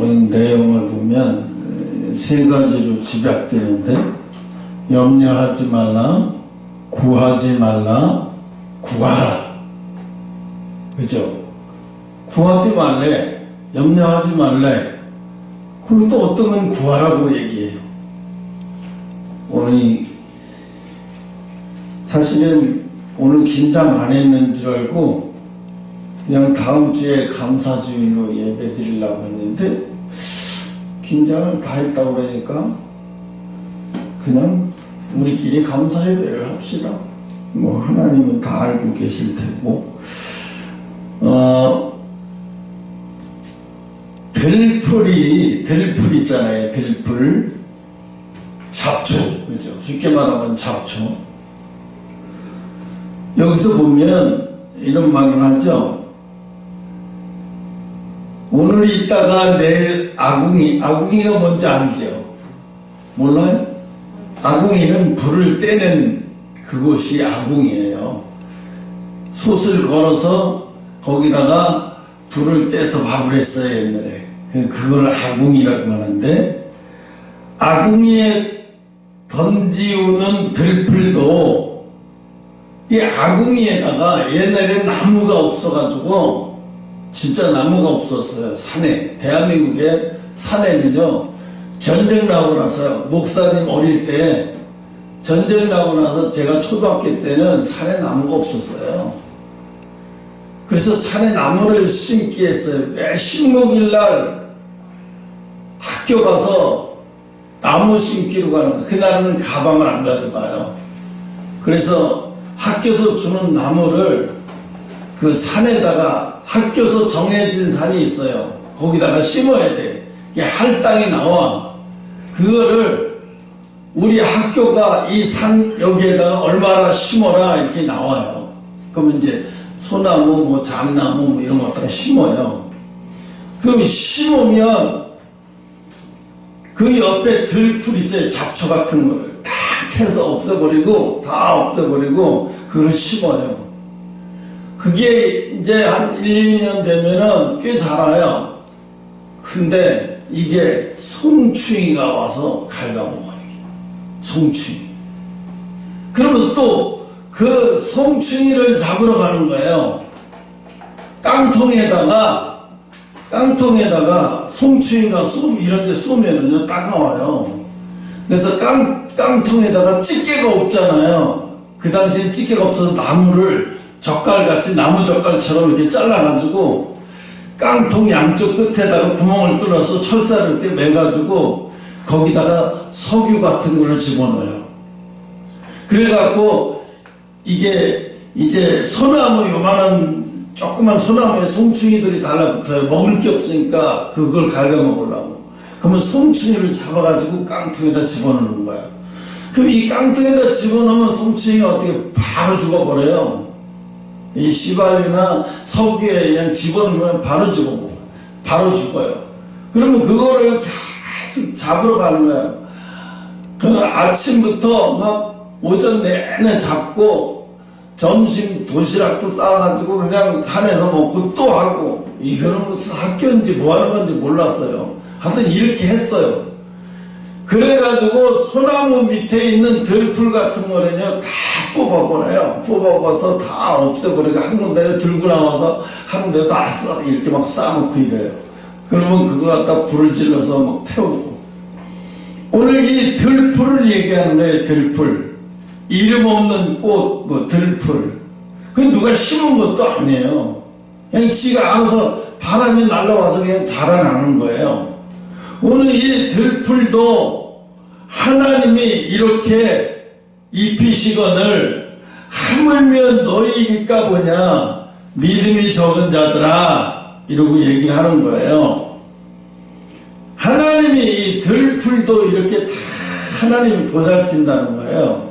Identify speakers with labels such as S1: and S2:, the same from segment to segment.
S1: 내용을 보면 세 가지로 집약되는데, 염려하지 말라, 구하지 말라, 구하라. 그죠? 구하지 말래, 염려하지 말래. 그리고 또 어떤 건 구하라고 얘기해요. 오늘 사실은 오늘 긴장 안 했는 줄 알고 그냥 다음 주에 감사주일로 예배 드리려고 했는데, 긴장을 다 했다고 그러니까 그냥 우리끼리 감사 예배를 합시다. 뭐 하나님은 다 알고 계실 테고. 들풀 있잖아요. 들풀, 잡초, 그죠? 쉽게 말하면 잡초. 여기서 보면 이런 말을 하죠. 오늘 있다가 내일 아궁이가 뭔지 알죠? 몰라요? 아궁이는 불을 떼는 그곳이 아궁이에요. 솥을 걸어서 거기다가 불을 떼서 밥을 했어요, 옛날에. 그걸 아궁이라고 하는데, 아궁이에 던지우는 들풀도 이 아궁이에다가, 옛날에 나무가 없어가지고, 진짜 나무가 없었어요. 산에. 대한민국에 산에는요, 전쟁 나고 나서, 목사님 어릴 때 전쟁 나고 나서 제가 초등학교 때는 산에 나무가 없었어요. 그래서 산에 나무를 심기 했어요. 매 식목일날 학교 가서 나무 심기로 가는 거예요. 그날은 가방을 안 가져가요. 그래서 학교에서 주는 나무를 그 산에다가, 학교에서 정해진 산이 있어요. 거기다가 심어야 돼. 이게 할당이 나와. 그거를 우리 학교가 이 산 여기에다가 얼마나 심어라 이렇게 나와요. 그러면 이제 소나무, 뭐 잣나무 뭐 이런 거 갖다가 심어요. 그럼 심으면 그 옆에 들풀 있어요. 잡초 같은 거를 다 해서 없애버리고, 다 없애버리고 그걸 심어요. 그게 이제 한 1, 2년 되면은 꽤 자라요. 근데 이게 송충이가 와서 갉아먹어요. 송충이. 그러면 또 그 송충이를 잡으러 가는 거예요. 깡통에다가 송충이가 이런 데 쏘면은요, 따가워요. 그래서 깡통에다가 집게가 없잖아요. 그 당시엔 집게가 없어서 나무를 젓갈같이, 나무 젓갈처럼 이렇게 잘라가지고 깡통 양쪽 끝에다가 구멍을 뚫어서 철사를 이렇게 매가지고 거기다가 석유 같은 걸 집어넣어요. 그래갖고 이게 이제 소나무, 요만한 조그만 소나무에 송충이들이 달라붙어요. 먹을 게 없으니까 그걸 갉아먹으려고. 그러면 송충이를 잡아가지고 깡통에다 집어넣는 거야. 그럼 이 깡통에다 집어넣으면 송충이가 어떻게 바로 죽어버려요. 이 시발이나 석유에 그냥 집어넣으면 바로 죽어요. 그러면 그거를 계속 잡으러 가는 거예요. 그 아침부터 막 오전 내내 잡고, 점심 도시락도 싸가지고 그냥 산에서 먹고 또 하고, 이거는 무슨 학교인지 뭐 하는 건지 몰랐어요. 하여튼 이렇게 했어요. 그래가지고 소나무 밑에 있는 들풀 같은 거는요, 다 뽑아버려요. 뽑아봐서 다 없애버리고 한 군데 들고 나와서 한 군데 다 이렇게 막 쌓아놓고 이래요. 그러면 그거 갖다 불을 질러서 막 태우고. 오늘 이 들풀을 얘기하는 거예요. 들풀. 이름 없는 꽃, 뭐 들풀. 그건 누가 심은 것도 아니에요. 그냥 지가 알아서 바람이 날라와서 그냥 자라나는 거예요. 오늘 이 들풀도 하나님이 이렇게 입히시거늘 하물며 너희일까 보냐, 믿음이 적은 자들아, 이러고 얘기를 하는 거예요. 하나님이 이 들풀도 이렇게 다 하나님이 보살핀다는 거예요.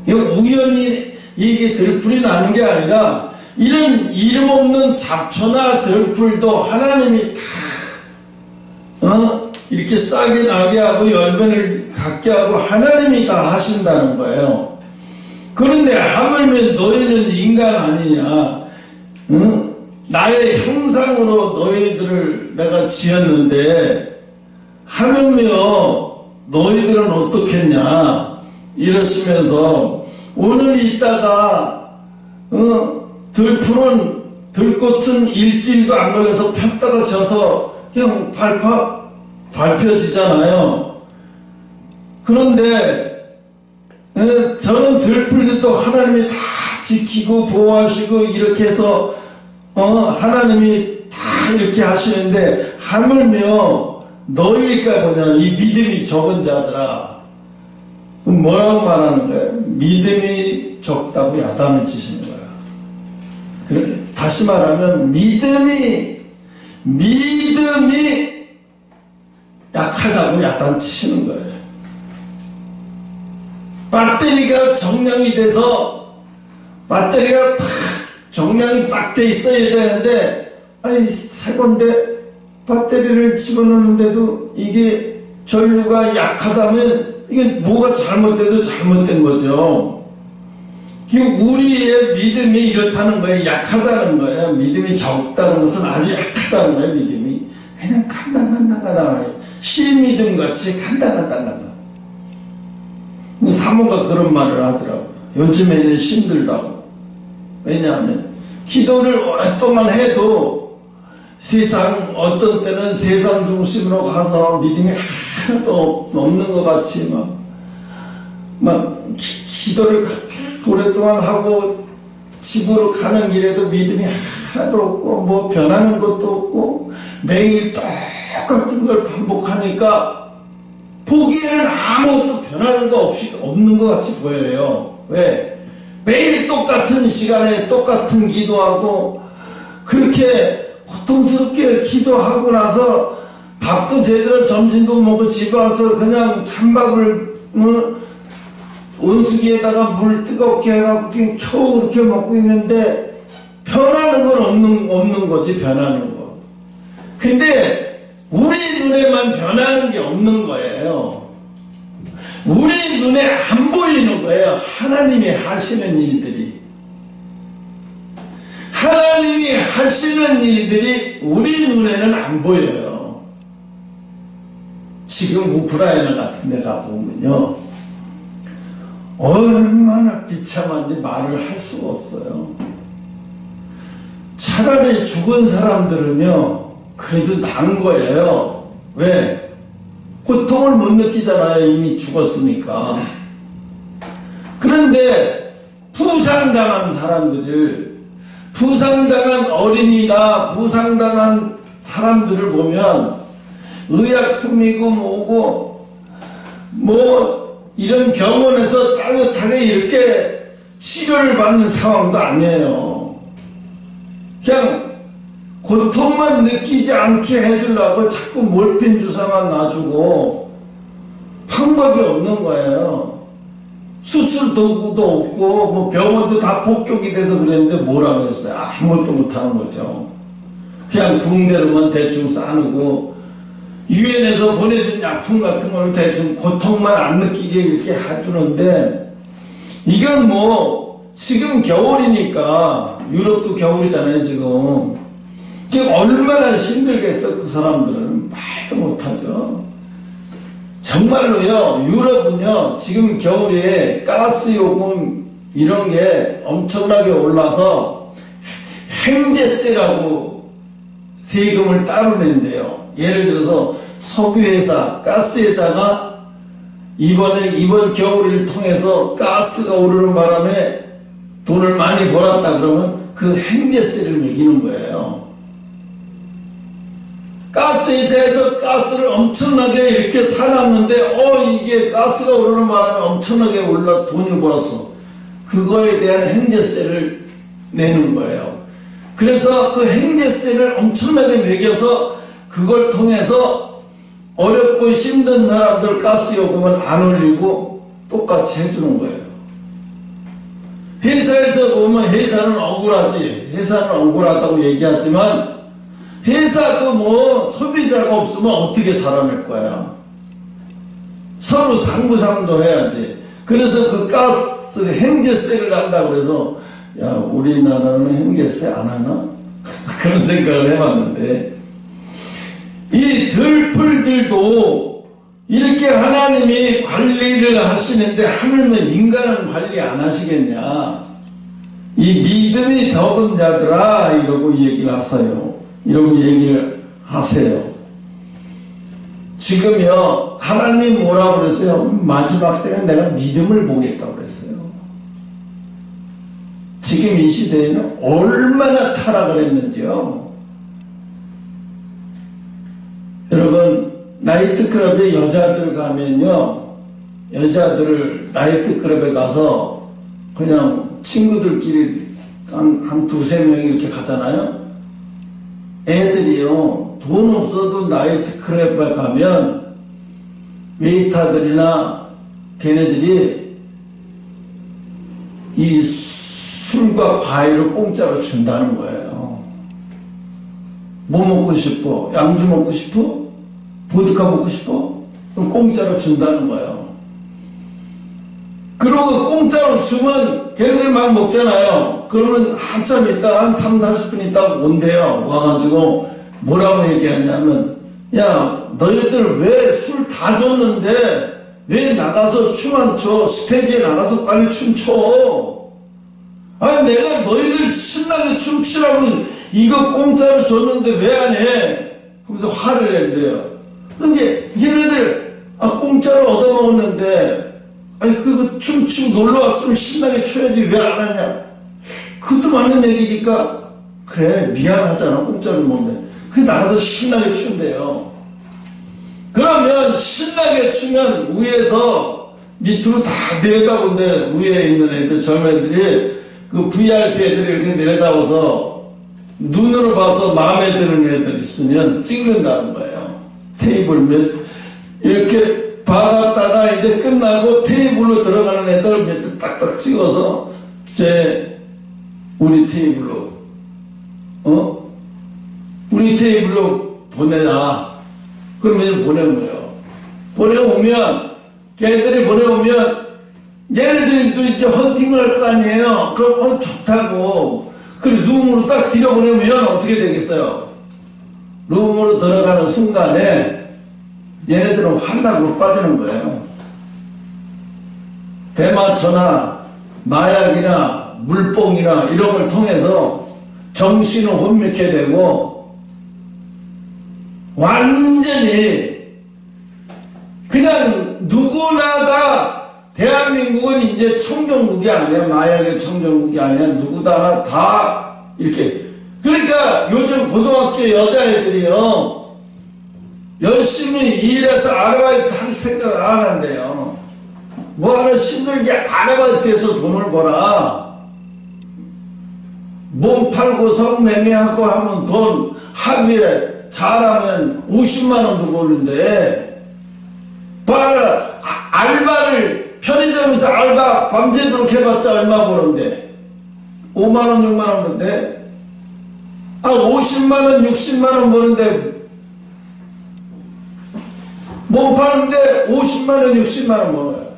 S1: 우연히 이게 들풀이 나는 게 아니라, 이런 이름 없는 잡초나 들풀도 하나님이 다 이렇게 싹이 나게 하고 열매를 갖게 하고 하나님이 다 하신다는 거예요. 그런데 하물며 너희는 인간 아니냐, 나의 형상으로 너희들을 내가 지었는데 하물며 너희들은 어떻겠냐 이러시면서 오늘 있다가 들꽃은 일주일도 안 걸려서 폈다가 져서 그냥 밟혀지잖아요. 그런데 저는 들풀들도 하나님이 다 지키고 보호하시고 이렇게 해서 하나님이 다 이렇게 하시는데 하물며 너희일까 보냐 이 믿음이 적은 자들아. 뭐라고 말하는 거예요? 믿음이 적다고 야단을 치시는 거야. 다시 말하면 믿음이 약하다고 야단 치시는 거예요. 배터리가 정량이 돼서 배터리가 정량이 딱 돼 있어야 되는데 아니 새 건데 배터리를 집어넣는데도 이게 전류가 약하다면 이게 뭐가 잘못돼도 잘못된 거죠. 우리의 믿음이 이렇다는 거예요. 약하다는 거예요. 믿음이 적다는 것은 아주 약하다는 거예요. 믿음이 그냥 간당간당하다. 실믿음 같이 간당간당하다. 사모가 그런 말을 하더라고요. 요즘에는 힘들다고. 왜냐하면 기도를 오랫동안 해도 어떤 때는 세상 중심으로 가서 믿음이 하나도 없는 것 같이 막 기도를 그렇게 오랫동안 하고 집으로 가는 길에도 믿음이 하나도 없고 뭐 변하는 것도 없고 매일 똑같은 걸 반복하니까 보기에는 아무것도 변하는 거 없이 없는 것 같이 보여요. 왜? 매일 똑같은 시간에 똑같은 기도하고 그렇게 고통스럽게 기도하고 나서 밥도 제대로 점심도 먹고 집에 와서 그냥 찬밥을 온수기에다가 물 뜨겁게 해갖고 그냥 겨우 그렇게 먹고 있는데 변하는 건 없는 거지. 변하는 거. 근데 우리 눈에만 변하는 게 없는 거예요. 우리 눈에 안 보이는 거예요. 하나님이 하시는 일들이. 하나님이 하시는 일들이 우리 눈에는 안 보여요. 지금 우크라이나 같은 데 가보면요 얼마나 비참한지 말을 할 수가 없어요. 차라리 죽은 사람들은요 그래도 나은 거예요. 왜? 고통을 못 느끼잖아요. 이미 죽었으니까. 그런데 부상당한 사람들, 부상당한 어린이나 부상당한 사람들을 보면 의약품이고 뭐고 뭐 이런 병원에서 따뜻하게 이렇게 치료를 받는 상황도 아니에요. 그냥 고통만 느끼지 않게 해주려고 자꾸 몰핀 주사만 놔주고 방법이 없는 거예요. 수술 도구도 없고 뭐 병원도 다 폭격이 돼서 그랬는데 뭐라고 했어요? 아무것도 못하는 거죠. 그냥 붕대로만 대충 싸누고 유엔에서 보내준 약품 같은 걸 대충 고통만 안 느끼게 이렇게 해주는데 이건 뭐 지금 겨울이니까 유럽도 겨울이잖아요 지금. 얼마나 힘들겠어. 그 사람들은 말도 못하죠. 정말로요 유럽은요 지금 겨울에 가스요금 이런 게 엄청나게 올라서 행제세라고 세금을 따로 낸대요. 예를 들어서 석유회사, 가스회사가 이번 겨울을 통해서 가스가 오르는 바람에 돈을 많이 벌었다 그러면 그 행제세를 매기는 거예요. 가스회사에서 가스를 엄청나게 이렇게 사놨는데 이게 가스가 오르는 바람에 엄청나게 돈이 벌었어. 그거에 대한 행제세를 내는 거예요. 그래서 그 행제세를 엄청나게 매겨서 그걸 통해서 어렵고 힘든 사람들 가스요금은 안 올리고 똑같이 해주는 거예요. 회사에서 보면 회사는 억울하지. 회사는 억울하다고 얘기하지만 회사도 뭐 소비자가 없으면 어떻게 살아낼 거야. 서로 상부상도 해야지. 그래서 그 가스 행제세를 한다고 그래서 야 우리나라는 행제세 안 하나? 그런 생각을 해봤는데, 이 들풀들도 이렇게 하나님이 관리를 하시는데 하물며 인간은 관리 안 하시겠냐. 이 믿음이 적은 자들아 이러고 얘기를 하세요. 이러고 얘기를 하세요. 지금요, 하나님 뭐라고 그랬어요? 마지막 때는 내가 믿음을 보겠다고 그랬어요. 지금 이 시대에는 얼마나 타락을 했는지요. 여러분, 나이트클럽에 여자들 가면요, 여자들을 나이트클럽에 가서 그냥 친구들끼리 한 두세 명이 이렇게 가잖아요. 애들이요, 돈 없어도 나이트클럽에 가면 웨이터들이나 걔네들이 이 술과 과일을 공짜로 준다는 거예요. 뭐 먹고 싶어? 양주 먹고 싶어? 보드카 먹고 싶어? 그럼 공짜로 준다는 거예요. 그러고 공짜로 주면 걔네들 막 먹잖아요. 그러면 한참 있다, 한 3, 40분 있다 온대요. 와가지고 뭐라고 얘기하냐면, 야, 너희들 왜 술 다 줬는데 왜 나가서 춤 안 춰? 스테이지에 나가서 빨리 춤춰. 아니, 내가 너희들 신나게 춤추라고 이거 공짜로 줬는데 왜 안 해? 그러면서 화를 낸대요. 근데 얘네들 공짜로 얻어먹었는데, 아니 그거 춤추고 놀러왔으면 신나게 춰야지 왜 안 하냐. 그것도 맞는 얘기니까 그래 미안하잖아 공짜로 먹는데. 그 나가서 신나게 춘대요. 그러면 신나게 추면 위에서 밑으로 다 내려다보는데, 위에 있는 애들 젊은 애들이 그 VIP 애들이 이렇게 내려다보서 눈으로 봐서 마음에 드는 애들 있으면 찍는다는 거예요. 테이블 이렇게 박았다가 이제 끝나고 테이블로 들어가는 애들 몇 대 딱딱 찍어서 우리 테이블로 우리 테이블로 보내라. 그러면 보내는 거예요. 보내오면 걔들이 보내오면 얘네들이 또 이제 헌팅을 할 거 아니에요. 그럼 좋다고 그 룸으로 딱 들여보내면 어떻게 되겠어요? 룸으로 들어가는 순간에 얘네들은 환락으로 빠지는 거예요. 대마초나 마약이나 물뽕이나 이런 걸 통해서 정신을 혼미케 되고 완전히 그냥 누구나 다 대한민국은 이제 청정국이 아니야. 마약의 청정국이 아니야. 누구나 다 이렇게. 그러니까 요즘 고등학교 여자애들이요 열심히 일해서 아르바이트 할 생각을 안 한대요. 뭐하러 힘들게 아르바이트해서 돈을 벌어. 몸 팔고 성매매하고 하면 돈 하루에 잘하면 50만원도 버는데, 봐라, 알바를 편의점에서 알바 밤새도록 해봤자 얼마 버는데 5만원 6만원 버는데, 50만원 60만원 버는데 몸 파는데 50만원 60만원 버는.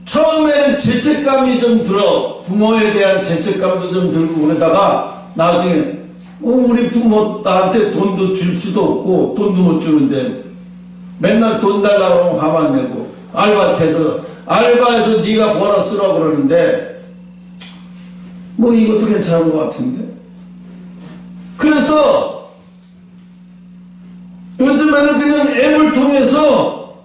S1: 처음에는 죄책감이 좀 들어. 부모에 대한 죄책감도 좀 들고 그러다가 나중에 우리 부모 나한테 돈도 줄 수도 없고 돈도 못 주는데 맨날 돈 달라고 하면 화만 안 내고 알바해서 네가 벌어 쓰라고 그러는데 뭐 이것도 괜찮은 것 같은데. 그래서 요즘에는 그냥 앱을 통해서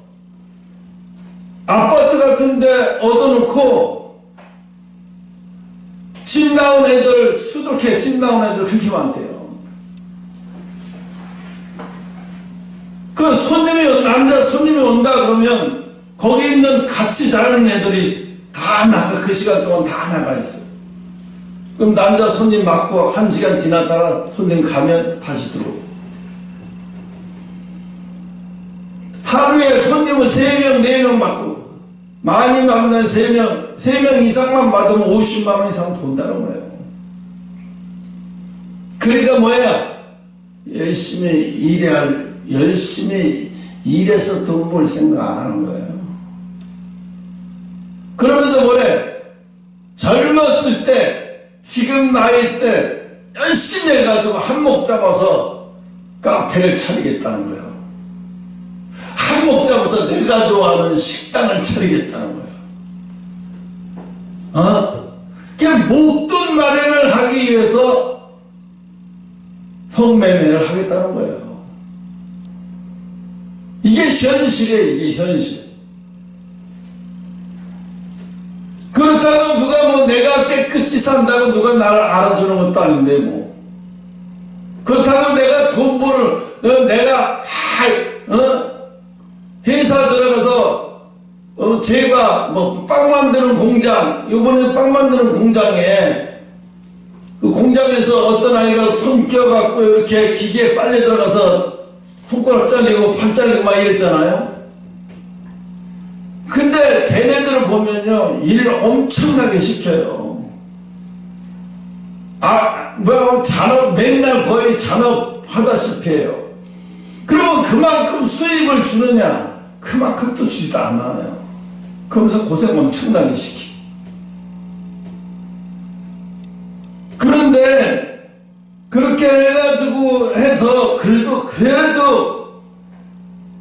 S1: 아파트 같은데 얻어놓고 집 나온 애들 수두룩해. 집 나온 애들 그렇게 많대요. 그 남자 손님이 온다 그러면 거기 있는 같이 자는 애들이 다 나가. 그 시간 동안 다 나가 있어. 그럼 남자 손님 맞고 1시간 지났다가 손님 가면 다시 들어오고. 하루에 손님을 3명 4명 맞고 많이 받는 3명 이상만 받으면 50만원 이상 본다는 거예요. 그러니까 뭐야? 열심히 일해서 돈 벌 생각 안 하는 거예요. 그러면서 뭐래? 젊었을 때, 지금 나이 때 열심히 해가지고 한몫 잡아서 카페를 차리겠다는 거예요. 한몫 잡아서 내가 좋아하는 식당을 차리겠다는 거예요. 그냥 목돈 마련을 하기 위해서 성매매를 하겠다는 거예요. 이게 현실이에요. 이게 현실. 그렇다고 누가 뭐 내가 깨끗이 산다고 누가 나를 알아주는 것도 아닌데 뭐. 그렇다고 내가 돈 벌을 내가 회사 들어가서 제가 뭐 빵 만드는 공장, 이번에 빵 만드는 공장에 그 공장에서 어떤 아이가 손 껴갖고 이렇게 기계에 빨려 들어가서 손가락 잘리고 팔 잘리고 막 이랬잖아요. 근데 걔네들을 보면요, 일을 엄청나게 시켜요. 잔업, 맨날 거의 잔업하다시피 해요. 그러면 그만큼 수입을 주느냐? 그만큼도 주지도 않아요. 그러면서 고생 엄청나게 시키. 그런데 그렇게 해가지고 해서 그래도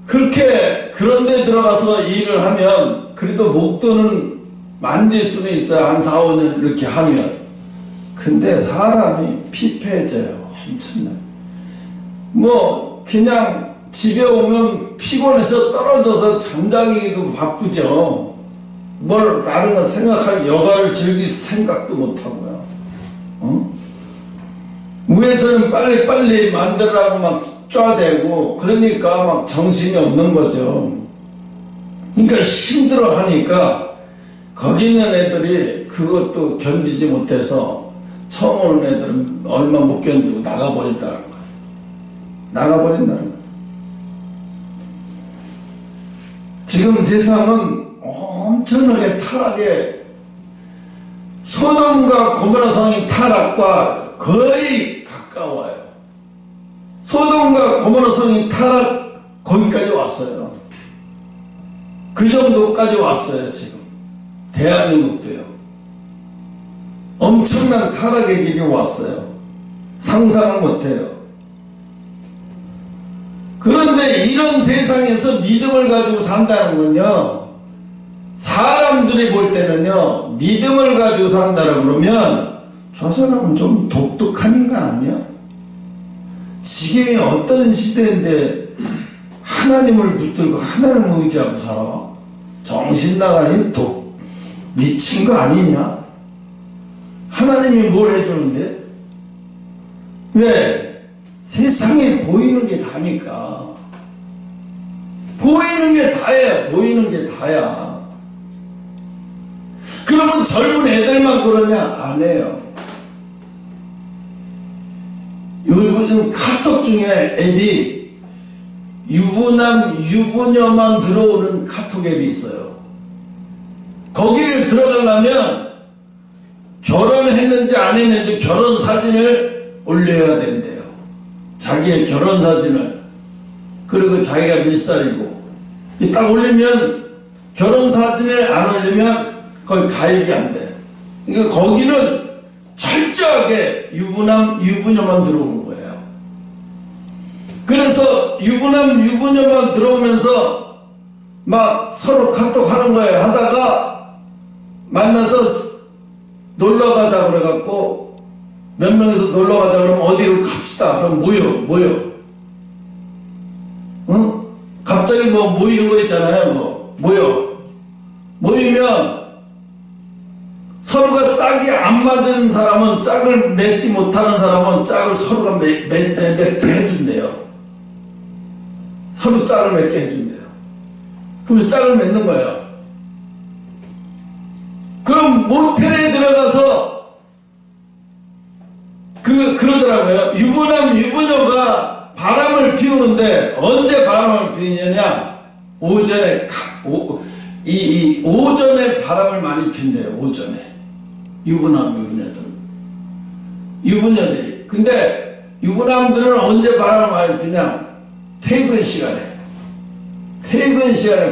S1: 그렇게 그런 데 들어가서 일을 하면 그래도 목돈은 만들 수는 있어요. 한 4, 5년 이렇게 하면. 근데 사람이 피폐해져요. 엄청나게. 뭐 그냥 집에 오면 피곤해서 떨어져서 잠자기도 바쁘죠. 뭘 다른 거 생각할 여가를 즐길 생각도 못하고요. 위에서는 빨리빨리 만들라고 막 쫙대고 그러니까 막 정신이 없는 거죠. 그러니까 힘들어 하니까 거기 있는 애들이 그것도 견디지 못해서 처음 오는 애들은 얼마 못 견디고 나가버린다는 거예요. 나가버린다는 거예요. 지금 세상은 엄청나게 타락에 소돔과 고모라성의 타락과 거의 가까워요. 소돔과 고모라성의 타락 거기까지 왔어요. 그 정도까지 왔어요. 지금 대한민국도요. 엄청난 타락의 길이 왔어요. 상상을 못해요. 그런데 이런 세상에서 믿음을 가지고 산다는 건요, 사람들이 볼 때는요, 믿음을 가지고 산다고 그러면 저 사람은 좀 독특한 인간 아니야? 지금이 어떤 시대인데 하나님을 붙들고 하나님을 의지하고 살아? 정신 나가니 미친 거 아니냐? 하나님이 뭘 해주는데? 왜? 세상에 보이는 게 다니까. 보이는 게 다야. 보이는 게 다야. 그러면 젊은 애들만 그러냐? 안 해요. 요즘 카톡 중에 앱이 유부남, 유부녀만 들어오는 카톡 앱이 있어요. 거기를 들어가려면 결혼했는지 안 했는지 결혼 사진을 올려야 된대요. 자기의 결혼 사진을. 그리고 자기가 몇 살이고. 딱 올리면, 결혼 사진을 안 올리면 거의 가입이 안 돼. 그러니까 거기는 철저하게 유부남, 유부녀만 들어오는 거예요. 그래서 유부남, 유부녀만 들어오면서 막 서로 카톡 하는 거예요. 하다가 만나서 놀러 가자 그래갖고 몇 명이서 놀러 가자 그러면 어디로 갑시다. 그럼 모여. 갑자기 뭐 모이는 거 있잖아요. 모이면 서로가 짝이 안 맞은 사람은, 짝을 맺지 못하는 사람은 짝을 서로가 맺게 해준대요. 서로 짝을 맺게 해준대요. 그러면서 짝을 맺는 거예요. 그럼 모텔에 들어가서 그러더라고요. 유부남, 유부녀가 바람을 피우는데 언제 바람을 피우느냐? 오전에 바람을 많이 핀대요. 오전에. 유부남, 유부녀들이. 근데 유부남들은 언제 바람을 많이 피냐? 퇴근 시간에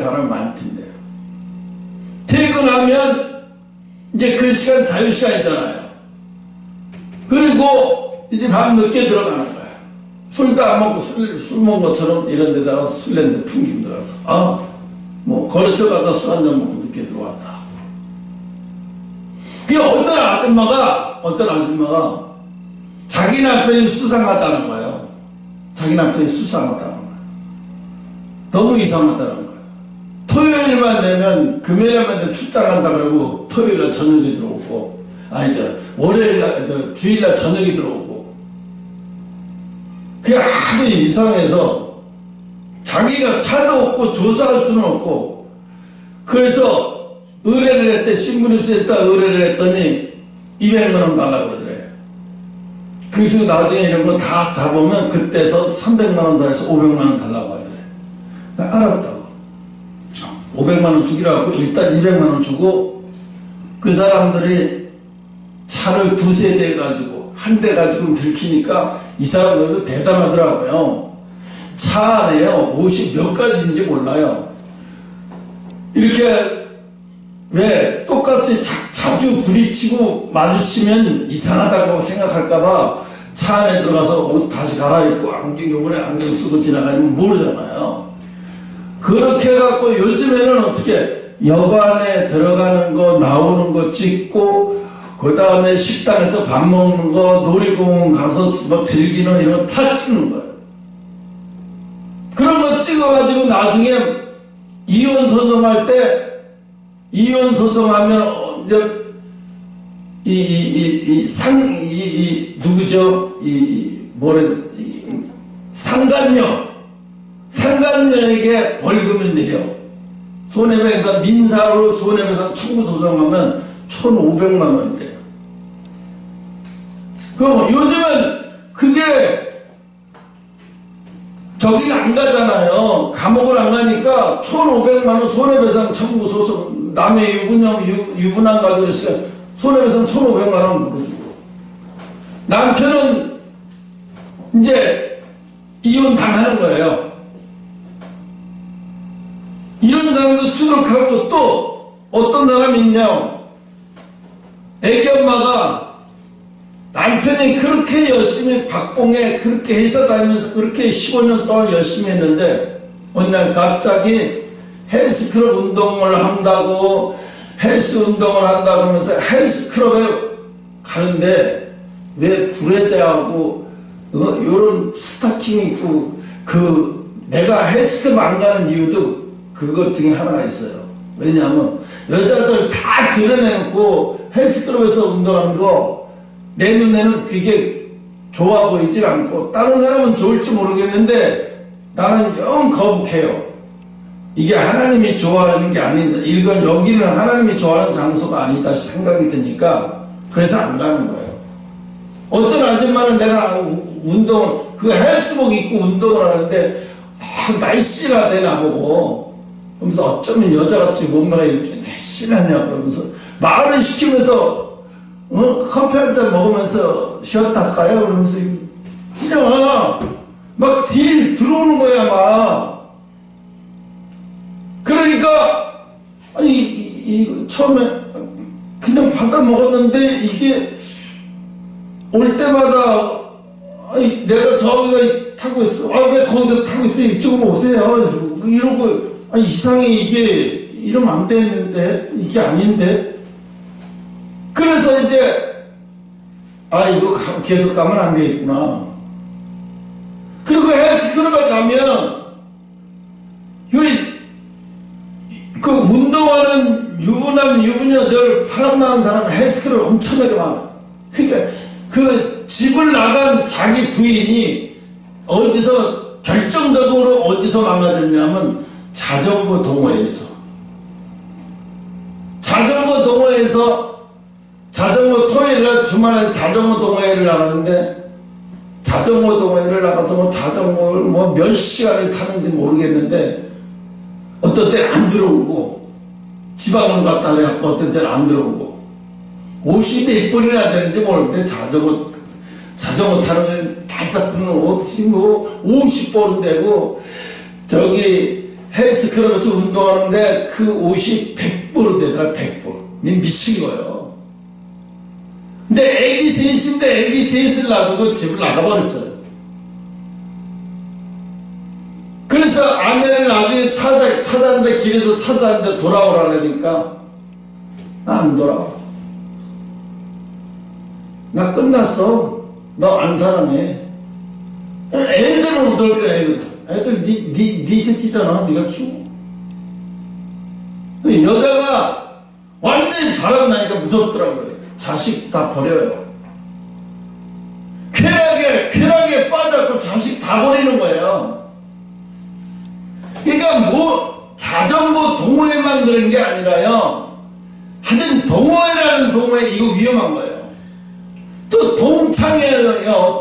S1: 바람을 많이 핀대요. 퇴근하면 이제 그 시간 자유시간이잖아요. 그리고 이제 밤 늦게 들어가는 거야. 술도 안 먹고 술 먹은 것처럼 이런 데다가 술 냄새 풍기고 들어가서 뭐 거래처 가다 술 한잔 먹고 늦게 들어왔다. 그 어떤 아줌마가 자기 남편이 수상하다는 거예요. 자기 남편이 수상하다는 거예요. 너무 이상하다는 거예요. 토요일만 되면 금요일만 출장한다 그러고 토요일날 저녁에 들어오고 월요일날 주일날 저녁에 들어오고 그게 하도 이상해서 자기가 차도 없고 조사할 수는 없고 그래서 의뢰를 했대. 신분입수에다 의뢰를 했더니 200만원 달라고 그러더래. 그래서 나중에 이런 거 다 잡으면 그때서 300만원 더해서 500만원 달라고 하더래. 알았다고 500만원 주기로 하고 일단 200만원 주고 그 사람들이 차를 두세 대 가지고 한 대 가지고 들키니까 이 사람들도 대단하더라고요. 차 안에요 옷이 몇 가지인지 몰라요. 이렇게 왜 똑같이 자주 부딪히고 마주치면 이상하다고 생각할까봐 차 안에 들어가서 옷 다시 갈아입고 요번에 안경 쓰고 지나가면 모르잖아요. 그렇게 해갖고 요즘에는 어떻게 여관에 들어가는 거 나오는 거 찍고 그 다음에 식당에서 밥 먹는 거 놀이공원 가서 막 즐기는 이런 거 다 찍는 거예요. 그런 거 찍어가지고 나중에 이혼 소송할 때 이혼 소송하면 누구죠? 상간녀에게 벌금을 내려. 손해배상 민사로 손해배상 청구 소송하면 1,500만 원이래요. 그럼 요즘은 그게 저기 안 가잖아요. 감옥을 안 가니까 1,500만 원 손해배상 청구 소송 남의 유부남 가지고 손해배상 1,500만 원 물어주고 남편은 이제 이혼 당하는 거예요. 이런 사람도 수록하고 또 어떤 사람이 있냐. 애기 엄마가 남편이 그렇게 열심히 박봉에 그렇게 회사 다니면서 그렇게 15년 동안 열심히 했는데 어느 날 갑자기 헬스클럽 운동을 한다고 헬스 운동을 한다고 하면서 헬스클럽에 가는데 왜 브레자하고 요런 스타킹 입고 내가 헬스클럽 안 가는 이유도 그것 중에 하나가 있어요. 왜냐하면 여자들 다 드러내놓고 헬스클럽에서 운동하는 거 내 눈에는 그게 좋아 보이지 않고 다른 사람은 좋을지 모르겠는데 나는 영 거북해요. 이게 하나님이 좋아하는 게 아니다. 이건 여기는 하나님이 좋아하는 장소가 아니다 생각이 드니까 그래서 안 가는 거예요. 어떤 아줌마는 내가 그 헬스복 입고 운동을 하는데 날씬하대 나보고. 그러면서 어쩌면 여자같이 뭔가 이렇게 날씬하냐 그러면서 말을 시키면서 커피 한 잔 먹으면서 쉬었다 할까요? 그러면서 그냥 막 딜 들어오는 거야 막. 그러니까 아니 처음에 그냥 받아 먹었는데 이게 올 때마다 아니 내가 저기가 타고 있어. 왜 거기서 타고 있어? 이쪽으로 오세요. 이러고 아니 이상해. 이게 이러면 안 되는데 이게 아닌데. 그래서 이제 이거 계속 가면 안 되겠구나. 그리고 헬스클럽에 가면 그 운동하는 유부남 유부녀들 파란나는 사람 헬스클럽 엄청나게 많아. 그러니까 그 집을 나간 자기 부인이 결정적으로 어디서 망가졌냐면 자전거 동호회에서 토요일날 주말에 자전거 동호회를 나가는데 자전거 동호회를 나가서 자전거를 몇 시간을 타는지 모르겠는데 어떤 때는 안 들어오고 지방으로 갔다 그래갖고 어떤 때는 안 들어오고 옷이 몇 벌이나 되는지 모르는데 자전거 타는 달싹 부는 옷이 50벌은 되고 저기 헬스클럽에서 운동하는데 그 옷이 100벌은 되더라. 100벌. 미친 거예요. 근데 애기 셋인데 애기 셋을 놔두고 집을 나가버렸어요. 그래서 아내를 나중에 찾았는데 길에서 찾았는데 돌아오라니까 안 돌아와. 나 끝났어. 너 안 사랑해. 애들은 어떨 거야. 애들 네 새끼잖아. 네가 키워. 여자가 완전히 바람나니까 무섭더라고요. 자식 다 버려요. 쾌락에 빠져갖고 자식 다 버리는 거예요. 그러니까 뭐 자전거 동호회만 그런 게 아니라요. 하여튼 동호회라는 동호회 이거 위험한 거예요. 또 동창회요.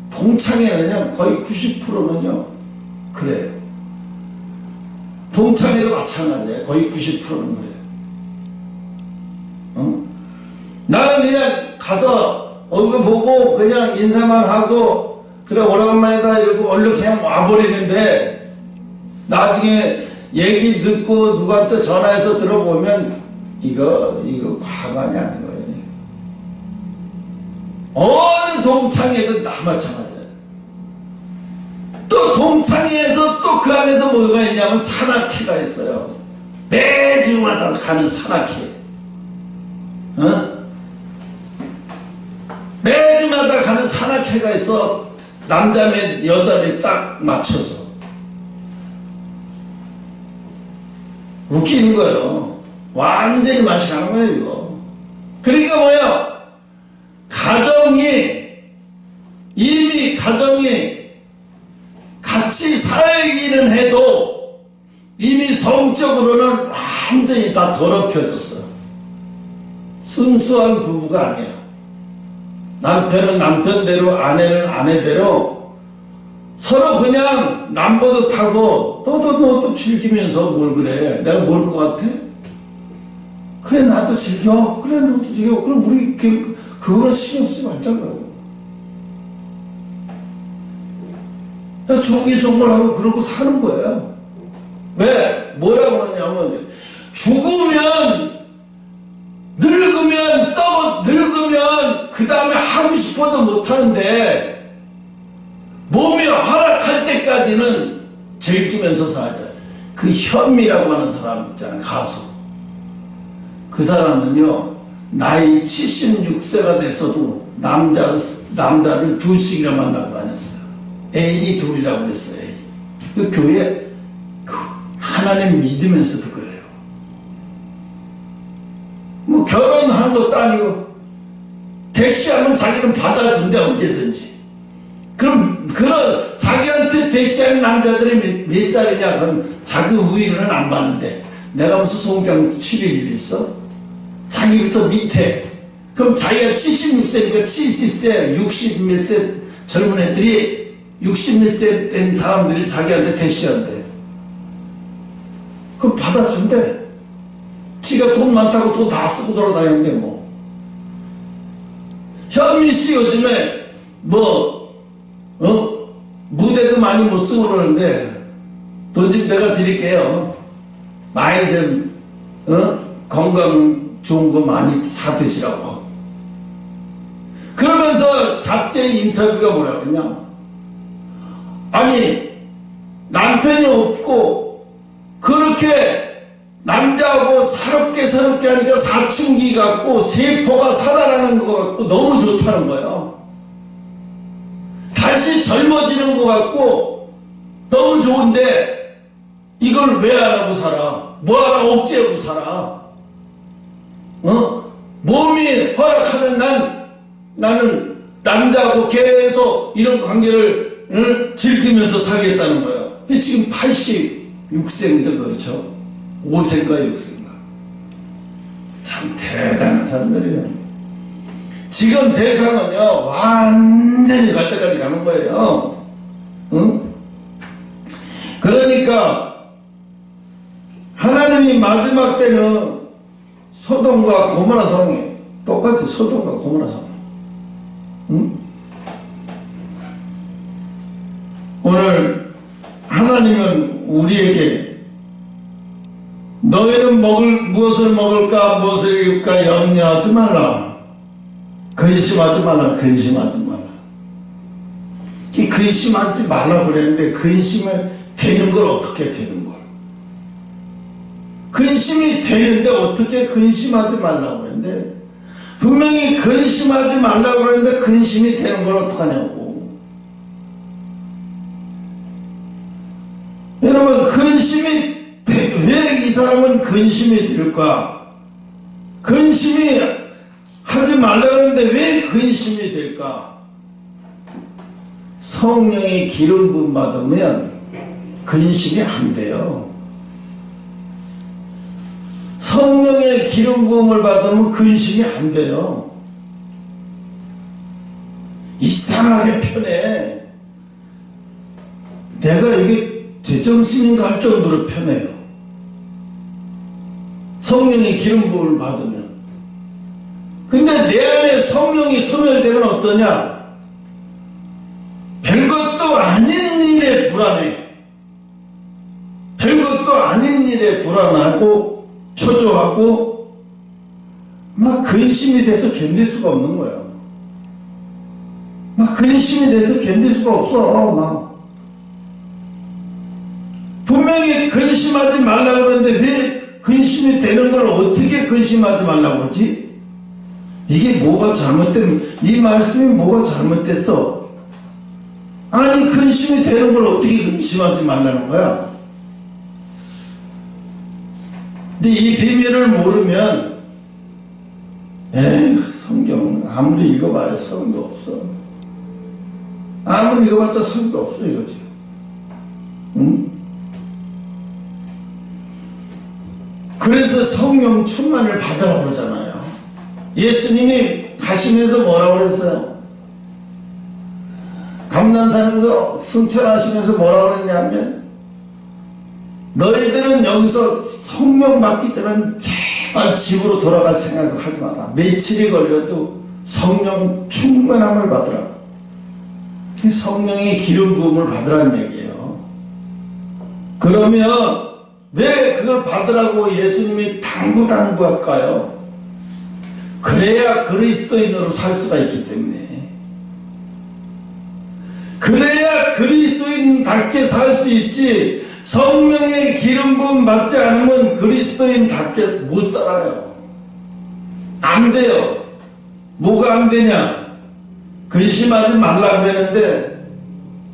S1: 동창회는요 거의 90%는요 그래요. 동창회도 마찬가지예요. 거의 90%는 그래요. 나는 그냥 가서 얼굴 보고 그냥 인사만 하고 그래 오래간만이다 이러고 얼른 그냥 와버리는데 나중에 얘기 듣고 누구한테 전화해서 들어보면 이거 과관이 아닌 거예요. 어느 동창회든 다 마찬가지예요. 또 동창회에서 또 그 안에서 뭐가 있냐면 산악회가 있어요. 매주마다 가는 산악회. 매주마다 가는 산악회가 있어. 남자매 여자매 딱 맞춰서 웃기는 거예요. 완전히 맛이 가는 거예요 이거. 그러니까 뭐야, 이미 가정이 같이 살기는 해도 이미 성적으로는 완전히 다 더럽혀졌어. 순수한 부부가 아니야. 남편은 남편대로 아내는 아내대로 서로 그냥 남보듯 하고 너도 즐기면서 뭘 그래. 내가 뭘 것 같아? 그래 나도 즐겨. 그래 너도 즐겨. 그럼 우리 그거는 신경 쓰지 말자고. 종기종벌하고 그러고 사는 거예요. 왜? 뭐라고 하냐면 죽으면 늙으면 그 다음에 하고 싶어도 못하는데 몸이 허락할 때까지는 즐기면서 살자. 그 현미라고 하는 사람 있잖아요. 가수. 그 사람은요 나이 76세가 됐어도 남자를 둘씩이나 만나고 다녔어요. 애인이 둘이라고 그랬어요. 애인. 그 교회 하나님 믿으면서도 그래요. 뭐 결혼한 것도 아니고 대시하면 자기는 받아준대 언제든지. 그럼 그런 자기한테 대시하는 남자들이 몇 살이냐? 그럼 자기 우위로는 안 받는데 내가 무슨 송장 7일 있어? 자기부터 밑에. 그럼 자기가 76세니까 70세 60 몇 세 젊은 애들이 60 몇 세 된 사람들이 자기한테 대시한대. 그럼 받아준대. 지가 돈 많다고 돈 다 쓰고 돌아다니는데 뭐. 현미씨 요즘에 무대도 많이 못 쓰고 그러는데 돈 좀 내가 드릴게요. 많이 좀 건강 좋은 거 많이 사 드시라고. 그러면서 잡지의 인터뷰가 뭐라고 했냐, 아니 남편이 없고 그렇게 남자하고 새롭게 하니까 사춘기 같고 세포가 살아나는 것 같고 너무 좋다는 거예요. 다시 젊어지는 것 같고 너무 좋은데 이걸 왜 안 하고 살아? 뭐하러 억제하고 살아? 몸이 허락하는 나는 남자하고 계속 이런 관계를 즐기면서 살겠다는 거예요. 지금 86세인데 그렇죠? 5세인가 6세인가. 참 대단한 사람들이에요. 지금 세상은요 완전히 갈 때까지 가는 거예요. 그러니까 하나님이 마지막 때는 소돔과 고모라 성에 똑같이 소돔과 고모라 성. 오늘 하나님은 우리에게 너희는 무엇을 먹을까 무엇을 입을까 염려하지 말라. 근심하지 말라. 근심하지 말라. 이 근심하지 말라 그랬는데 근심을 되는 걸 어떻게 되는 걸? 근심이 되는데 어떻게 근심하지 말라고 했는데 분명히 근심하지 말라고 그랬는데 근심이 되는 걸 어떡하냐고. 여러분 근심이 왜 이 사람은 근심이 될까? 근심이 하지 말라고 그랬는데 왜 근심이 될까? 성령의 기름 부음 받으면 근심이 안 돼요. 성령의 기름 부음을 받으면 근심이 안 돼요. 이상하게 편해. 내가 이게 제정신인가 할 정도로 편해요. 성령의 기름 부음을 받으면. 근데 내 안에 성령이 소멸되면 어떠냐? 별것도 아닌 일에 불안해. 별것도 아닌 일에 불안하고 초조하고 막 근심이 돼서 견딜 수가 없는 거야. 막 근심이 돼서 견딜 수가 없어. 막 분명히 근심하지 말라고 그러는데 왜 근심이 되는 걸 어떻게 근심하지 말라고 그러지? 이게 뭐가 잘못된, 이 말씀이 뭐가 잘못됐어? 아니 근심이 되는 걸 어떻게 근심하지 말라는 거야? 근데 이 비밀을 모르면 성경 아무리 읽어봐야 소용도 없어. 아무리 읽어봤자 소용도 없어 이거지. 응? 그래서 성령 충만을 받으라고 그러잖아요. 예수님이 가시면서 뭐라고 그랬어요? 감난산에서 승천하시면서 뭐라고 그랬냐면 너희들은 여기서 성령 받기 전에 제발 집으로 돌아갈 생각을 하지 마라. 며칠이 걸려도 성령 충만함을 받으라. 성령의 기름 부음을 받으라는 얘기예요. 그러면 왜 그걸 받으라고 예수님이 당부할까요? 그래야 그리스도인으로 살 수가 있기 때문에. 그래야 그리스도인답게 살 수 있지. 성령의 기름 부음 받지 않으면 그리스도인답게 못 살아요. 안 돼요. 뭐가 안 되냐? 근심하지 말라 그랬는데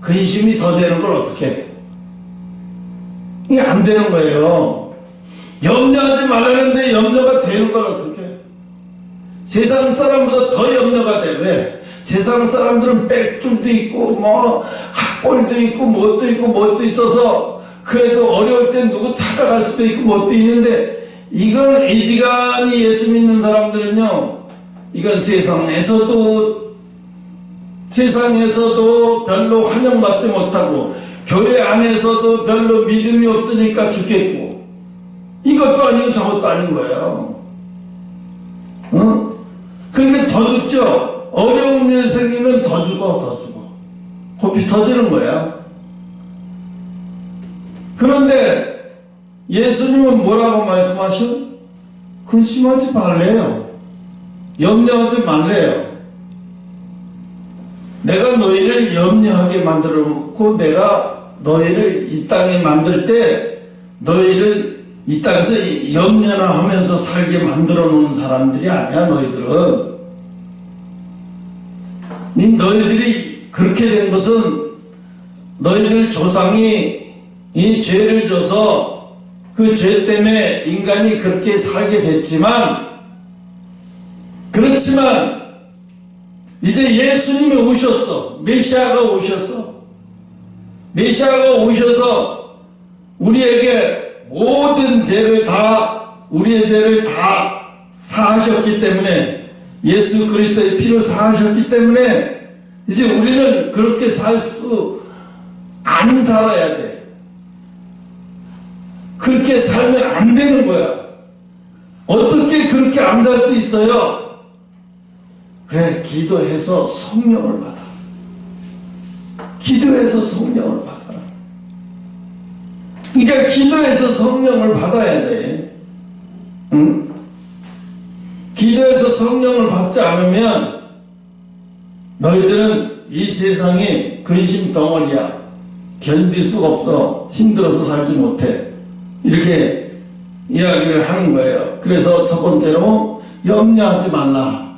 S1: 근심이 더 되는 걸 어떻게 해? 이게 안 되는 거예요. 염려하지 말라는데 염려가 되는 걸 어떻게 해? 세상 사람보다 더 염려가 돼. 왜? 세상 사람들은 빽줄도 있고 뭐 학벌도 있고 뭣도 있어서 그래도 어려울 땐 누구 찾아갈 수도 있고 뭣도 있는데 이건 애지간히 예수 믿는 사람들은요, 이건 세상에서도 별로 환영받지 못하고 교회 안에서도 별로 믿음이 없으니까 죽겠고 이것도 아니고 저것도 아닌 거예요. 그러니까 더 죽죠. 어려운 일 생기면 더 죽어. 고삐 터지는 거야. 그런데 예수님은 뭐라고 말씀하셔? 근심하지 말래요. 염려하지 말래요. 내가 너희를 염려하게 만들어 놓고 내가 너희를 이 땅에 만들 때 너희를 이 땅에서 염려나 하면서 살게 만들어 놓은 사람들이 아니야. 너희들이 그렇게 된 것은 너희들 조상이 이 죄를 져서 그 죄 때문에 인간이 그렇게 살게 됐지만, 그렇지만 이제 예수님이 오셨어. 메시아가 오셔서 우리에게 모든 우리의 죄를 다 사하셨기 때문에, 예수 그리스도의 피로 사하셨기 때문에 이제 우리는 그렇게 안 살아야 돼. 그렇게 살면 안 되는 거야. 어떻게 그렇게 안 살 수 있어요? 그래, 기도해서 성령을 받아. 기도해서 성령을 받아라. 그러니까 기도해서 성령을 받아야 돼. 응? 기도해서 성령을 받지 않으면 너희들은 이 세상에 근심 덩어리야. 견딜 수가 없어. 힘들어서 살지 못해. 이렇게 이야기를 하는 거예요. 그래서 첫 번째로 염려하지 말라.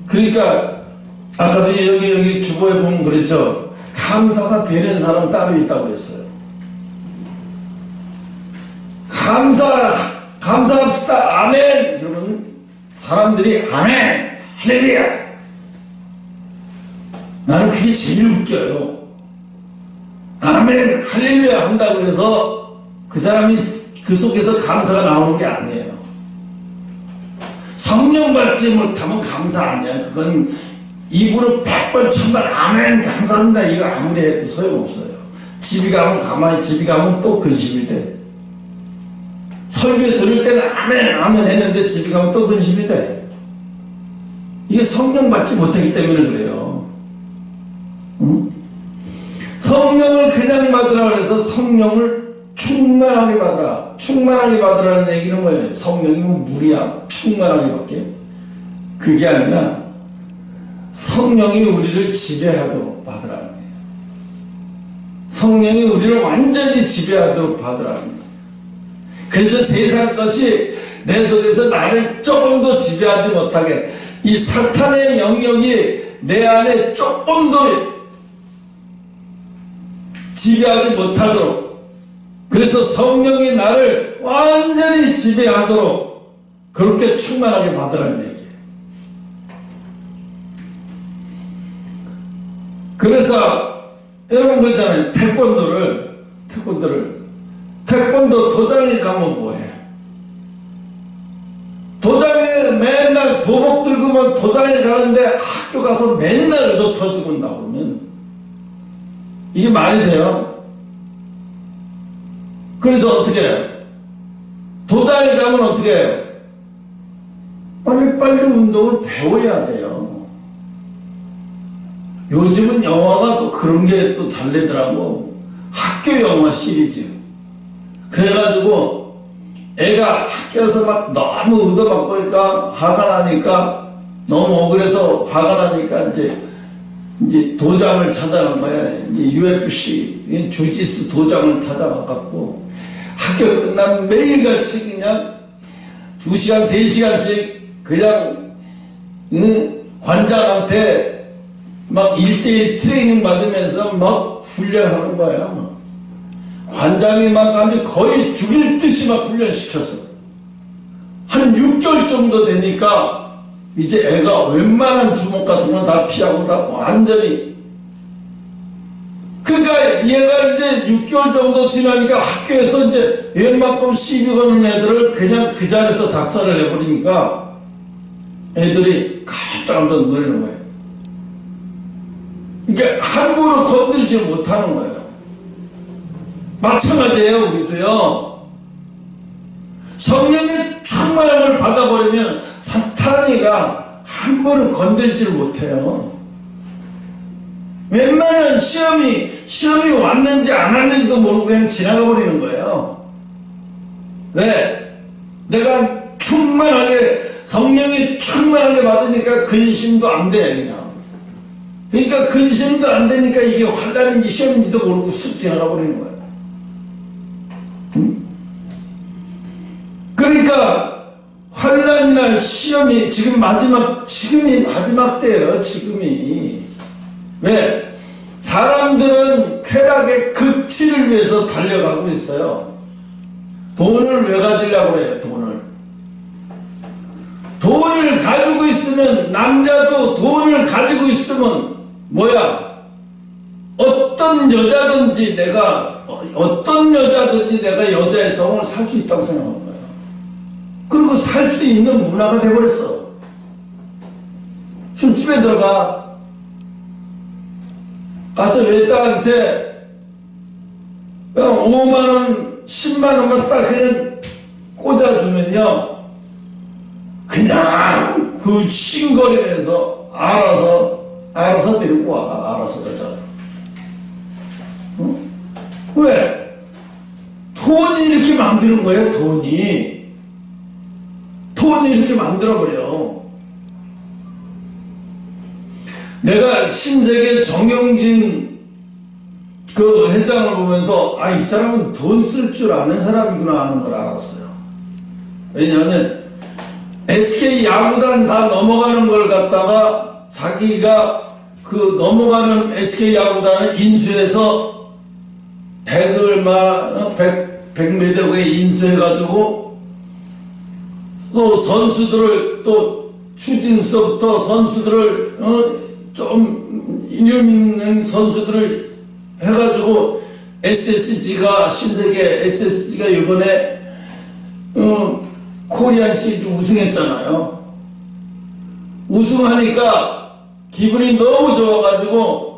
S1: 그러니까 아까도 여기 주보에 보면 그랬죠. 감사가 되는 사람 따로 있다고 그랬어요. 감사합시다. 아멘. 그러면 사람들이 아멘. 할렐루야. 나는 그게 제일 웃겨요. 아멘. 할렐루야 한다고 해서 그 사람이 그 속에서 감사가 나오는 게 아니에요. 성령 받지 못하면 감사 아니야. 그건 입으로 100번 1000번 아멘 감사합니다 이거 아무리 해도 소용없어요. 집에 가면 또 근심이 돼. 설교 들을 때는 아멘 아멘 했는데 집에 가면 또 근심이 돼. 이게 성령 받지 못하기 때문에 그래요. 응? 성령을 그냥 받으라 그래서 성령을 충만하게 받으라. 충만하게 받으라는 얘기는 뭐예요? 성령이 뭐 물이야? 충만하게 받게? 그게 아니라 성령이 우리를 지배하도록 받으라는 거예요. 성령이 우리를 완전히 지배하도록 받으라는 거예요. 그래서 세상 것이 내 속에서 나를 조금 더 지배하지 못하게, 이 사탄의 영역이 내 안에 조금 더 지배하지 못하도록, 그래서 성령이 나를 완전히 지배하도록 그렇게 충만하게 받으라는 얘기예요. 그래서 여러분 그러잖아요. 태권도 도장에 가면 뭐해? 도장에 맨날 도복 들고만 도장에 가는데 학교 가서 맨날 얻어 터지고 온다고 그러면 이게 말이 돼요? 그래서 어떻게 해요? 도장에 가면 어떻게 해요? 빨리빨리 운동을 배워야 돼요. 요즘은 영화가 또 그런 게 또 잘 되더라고. 학교 영화 시리즈. 그래가지고 애가 학교에서 막 너무 얻어맞고니까 화가 나니까, 너무 억울해서 화가 나니까 이제 도장을 찾아간 거야. 이제 UFC 주짓수 도장을 찾아가갖고 학교 끝나면 매일같이 그냥 2시간 3시간씩 그냥 관장한테 막 1대1 트레이닝 받으면서 막 훈련하는 거야. 막. 관장이 막 아주 거의 죽일 듯이 막 훈련시켰어. 한 6개월 정도 되니까 이제 애가 웬만한 주먹 같은 건 다 피하고 다 완전히. 그러니까 얘가 이제 6개월 정도 지나니까 학교에서 이제 웬만큼 시비 거는 애들을 그냥 그 자리에서 작살을 내버리니까 애들이 깜짝깜짝 놀라는 거예요. 그러니까 함부로 건들지 못하는 거예요. 마찬가지예요. 우리도요. 성령의 충만함을 받아버리면 사탄이가 함부로 건들지를 못해요. 웬만한 시험이 왔는지 안 왔는지도 모르고 그냥 지나가 버리는 거예요. 왜? 내가 성령이 충만하게 받으니까 근심도 안 돼, 그냥. 그러니까 근심도 안 되니까 이게 환난인지 시험인지도 모르고 쑥 지나가 버리는 거예요. 응? 그러니까 환난이나 시험이 지금이 마지막 때예요. 지금이. 왜? 사람들은 쾌락의 극치를 위해서 달려가고 있어요. 돈을 왜 가지려고 해요? 돈을 가지고 있으면, 남자도 돈을 가지고 있으면 뭐야? 어떤 여자든지 내가 여자의 성을 살 수 있다고 생각하는 거예요. 그리고 살 수 있는 문화가 돼버렸어. 술집에 들어가. 가서 외따한테 5만원, 10만원만 딱 그냥 꽂아주면요. 그냥 그 싱거리면서 알아서 데리고 와. 알아서 여자. 응? 왜? 돈 돈이 이렇게 만드는 거예요. 돈이 이렇게 만들어버려. 내가 신세계 정영진 그 회장을 보면서 아, 이 사람은 돈 쓸 줄 아는 사람이구나 하는 걸 알았어요. 왜냐하면 SK 야구단 다 넘어가는 걸 갖다가 자기가 그 넘어가는 SK 야구단을 인수해서 100몇 억에 인수해가지고 또 선수들을 또 추진서부터 선수들을 좀 이름 있는 선수들을 해가지고 SSG가 신세계 SSG가 이번에 코리안 시리즈 우승했잖아요. 우승하니까 기분이 너무 좋아가지고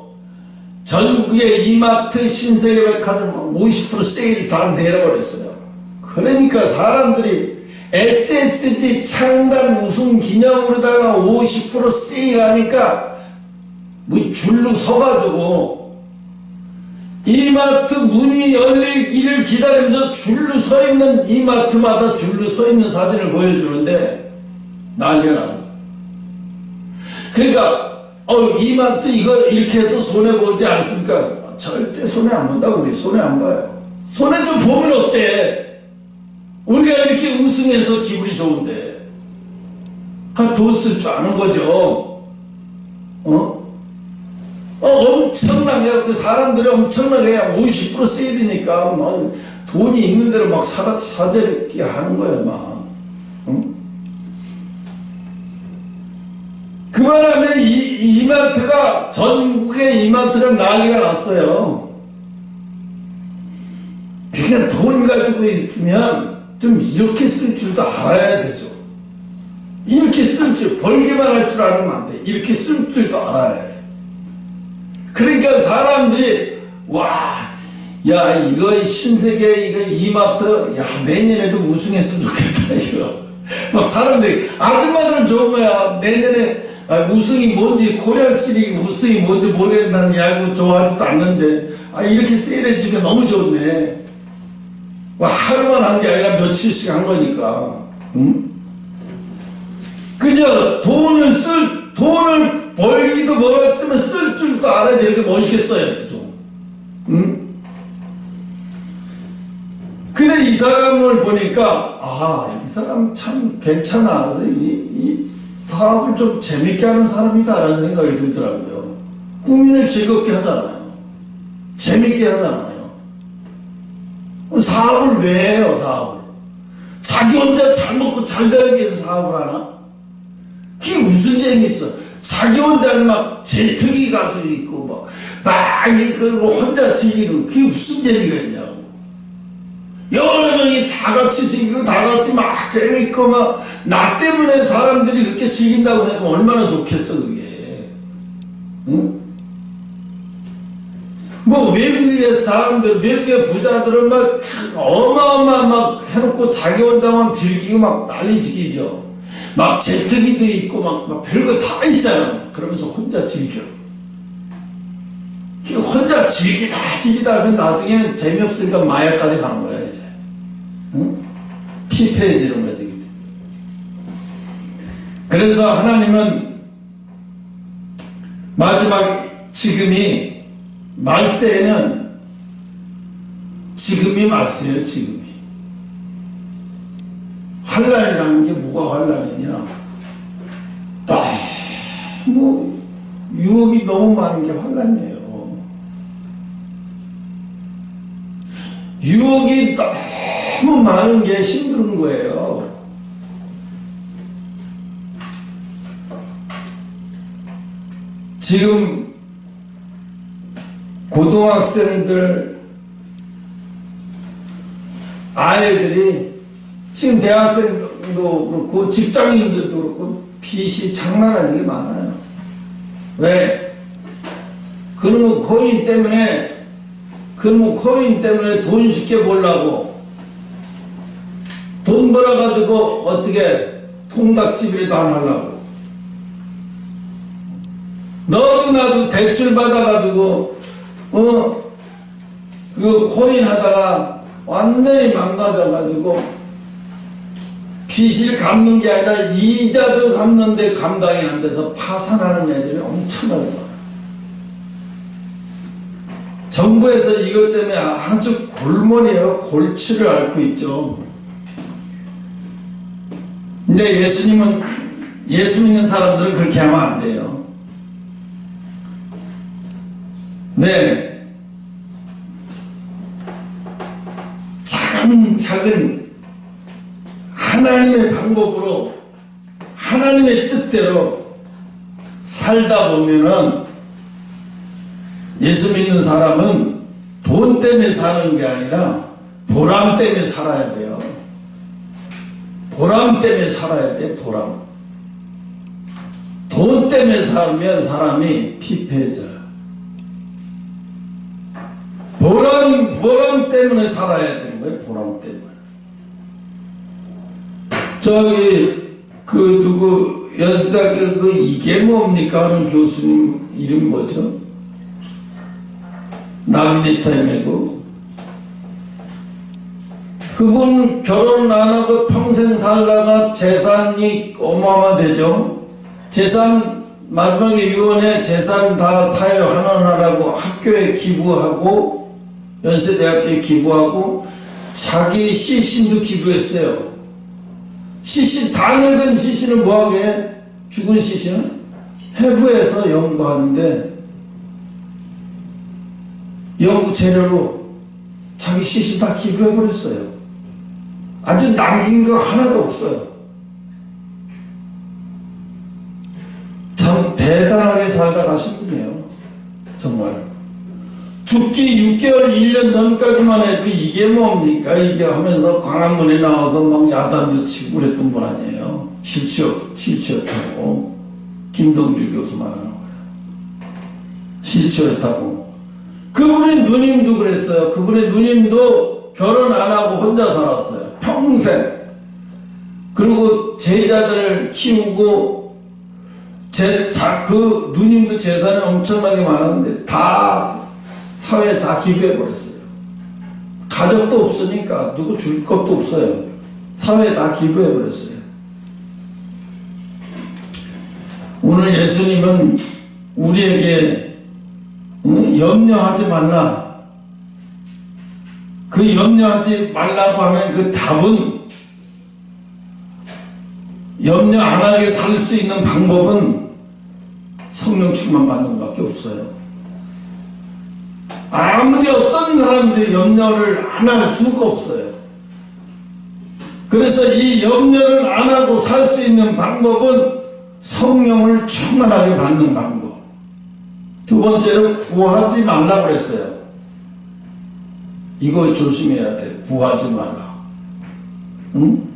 S1: 전국의 이마트 신세계백화점 50% 세일 다 내려버렸어요. 그러니까 사람들이 SSG 창단 우승 기념으로다가 50% 세일하니까 뭐 줄로 서가지고 이마트 문이 열리기를 기다리면서 줄로 서 있는 이마트마다 줄로 서 있는 사진을 보여주는데 난리가 나서. 그러니까 이마트 이거 이렇게 해서 손해보지 않습니까? 절대 손해 안 본다고. 우리 손해 안 봐요. 손해 좀 보면 어때? 우리가 이렇게 우승해서 기분이 좋은데 돈 쓸 줄 아는 거죠. 엄청나게 사람들이 엄청나게 50% 세일이니까 막 돈이 있는 대로 막 사재기 하는 거야 막. 그만하면 이마트가 전국의 이마트가 난리가 났어요. 그러니까 돈 가지고 있으면 좀 이렇게 쓸 줄도 알아야 되죠. 이렇게 쓸 줄, 벌기만 할 줄 알면 안 돼. 이렇게 쓸 줄도 알아야 돼. 그러니까 사람들이 와, 야 이거 신세계 이거 이마트 야 내년에도 우승했으면 좋겠다 이거. 막 사람들이 아줌마들은 좋은 거야. 내년에 우승이 뭔지 코리안 시리즈 우승이 뭔지 모르겠는 야구 좋아하지도 않는데 이렇게 세일해 주니까 너무 좋네. 와, 하루만 한 게 아니라 며칠씩 한 거니까. 응? 그저 돈을 벌기도 멀었지만 쓸 줄도 알아야지. 이렇게 멋있게 써야지 좀. 응? 근데 이 사람을 보니까 이 사람 참 괜찮아. 이 사업을 좀 재밌게 하는 사람이다 라는 생각이 들더라고요. 국민을 즐겁게 하잖아요. 재밌게 하잖아요. 사업을 왜 해요? 사업을 자기 혼자 잘 먹고 잘 살기 위해서 사업을 하나? 그게 무슨 재미있어? 자기 혼자 막 제트기 가지고 있고 막 혼자 즐기는 그게 무슨 재미가 있냐고. 여러 명이 다 같이 즐기고 다 같이 막 재밌고 막 나 때문에 사람들이 그렇게 즐긴다고 생각하면 얼마나 좋겠어 그게. 응? 뭐 외국의 사람들, 외국의 부자들은 막 어마어마 막 해놓고 자기 혼자 막 즐기고 막 난리지기죠. 막 제트기도 있고 막 별거 다 있잖아. 그러면서 혼자 즐겨. 혼자 즐기다 나중에는 재미없으니까 마약까지 가는 거야 이제. 응? 피폐해지는 거지. 그래서 하나님은 마지막 지금이 말세에는 지금이 말세예요. 지금이. 환란이라는 게 뭐가 환란이냐? 너무 유혹이 너무 많은 게 환란이에요. 유혹이 너무 많은 게 힘든 거예요. 지금 고등학생들 아이들이 지금 대학생도 그렇고 직장인들도 그렇고 빚이 장난 아니게 많아요. 왜? 그놈의 코인 때문에 돈 쉽게 벌라고 돈 벌어가지고 어떻게 통닭집이라도 안 하려고 너도 나도 대출 받아가지고 그 코인 하다가 완전히 망가져가지고 빚을 갚는 게 아니라 이자도 갚는데 감당이 안 돼서 파산하는 애들이 엄청나게 많아요. 정부에서 이것 때문에 아주 골머리에요. 골치를 앓고 있죠. 근데 예수 믿는 사람들은 그렇게 하면 안 돼요. 네. 차근차근 하나님의 방법으로 하나님의 뜻대로 살다 보면은 예수 믿는 사람은 돈 때문에 사는 게 아니라 보람 때문에 살아야 돼요. 보람 때문에 살아야 돼. 보람. 돈 때문에 살면 사람이 피폐해져요. 보람 때문에 살아야 되는 거예요. 보람 때문에. 여대학교 이게 뭡니까 하는 교수님 이름 뭐죠? 나비네타임이고, 그분 결혼 안 하고 평생 살다가 재산이 어마어마되죠. 재산 마지막에 유언에 재산 다 사회환원하라고 학교에 기부하고 연세대학교에 기부하고 자기 시신도 기부했어요. 시신 다 늙은 시신을 뭐하게? 죽은 시신을 해부해서 연구하는데 연구 재료로 자기 시신 다 기부해버렸어요. 아주 남긴 거 하나도 없어요. 참 대단하게 살다 가신 분이에요. 정말. 죽기 6개월 1년 전까지만 해도 이게 뭡니까 이게 하면서 광화문에 나와서 막 야단도 치고 그랬던 분 아니에요. 실추였다고. 김동길 교수 말하는 거예요. 실추였다고. 그분의 누님도 그랬어요. 그분의 누님도 결혼 안 하고 혼자 살았어요. 평생. 그리고 제자들을 키우고 그 누님도 재산이 엄청나게 많았는데 다 사회에 다 기부해버렸어요. 가족도 없으니까 누구 줄 것도 없어요. 사회에 다 기부해버렸어요. 오늘 예수님은 우리에게 염려하지 말라. 그 염려하지 말라고 하는 그 답은 염려 안 하게 살 수 있는 방법은 성령 충만 받는 것밖에 없어요. 아무리 어떤 사람들이 염려를 안 할 수가 없어요. 그래서 이 염려를 안 하고 살 수 있는 방법은 성령을 충만하게 받는 방법. 두 번째로 구하지 말라고 그랬어요. 이거 조심해야 돼. 구하지 말라. 응?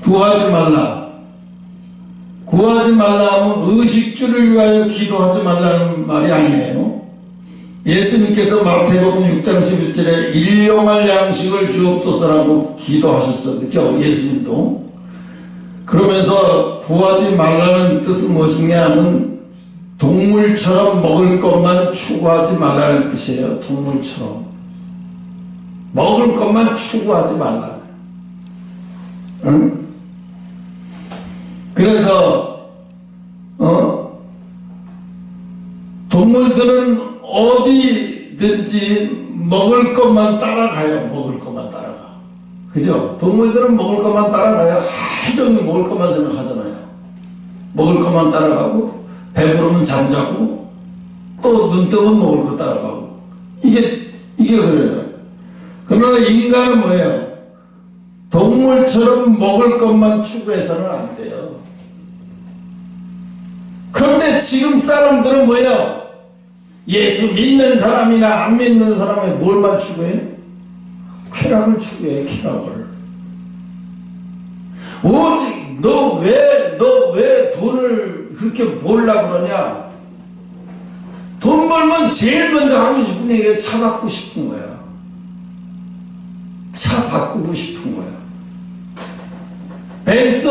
S1: 구하지 말라. 구하지 말라 하면 의식주를 위하여 기도하지 말라는 말이 아니에요. 예수님께서 마태복음 6장 11절에 일용할 양식을 주옵소서라고 기도하셨어요. 그렇죠? 예수님도. 그러면서 구하지 말라는 뜻은 무엇이냐 하면 동물처럼 먹을 것만 추구하지 말라는 뜻이에요. 동물처럼. 먹을 것만 추구하지 말라. 응? 그래서 동물들은 어디든지 먹을 것만 따라가요. 먹을 것만 따라가. 그죠? 동물들은 먹을 것만 따라가요. 하루 종일 먹을 것만 생각하잖아요. 먹을 것만 따라가고 배부르면 잠자고 또 눈 뜨면 먹을 거 따라가고 이게 그래요. 그러나 인간은 뭐예요? 동물처럼 먹을 것만 추구해서는 안 돼요. 그런데 지금 사람들은 뭐예요? 예수 믿는 사람이나 안 믿는 사람이 뭘만 추구해? 쾌락을 추구해. 쾌락을. 오직 너 왜 돈을 그렇게 벌려고 그러냐? 돈 벌면 제일 먼저 하고 싶은 얘기가 차 받고 싶은 거야. 차 바꾸고 싶은 거야. 벤츠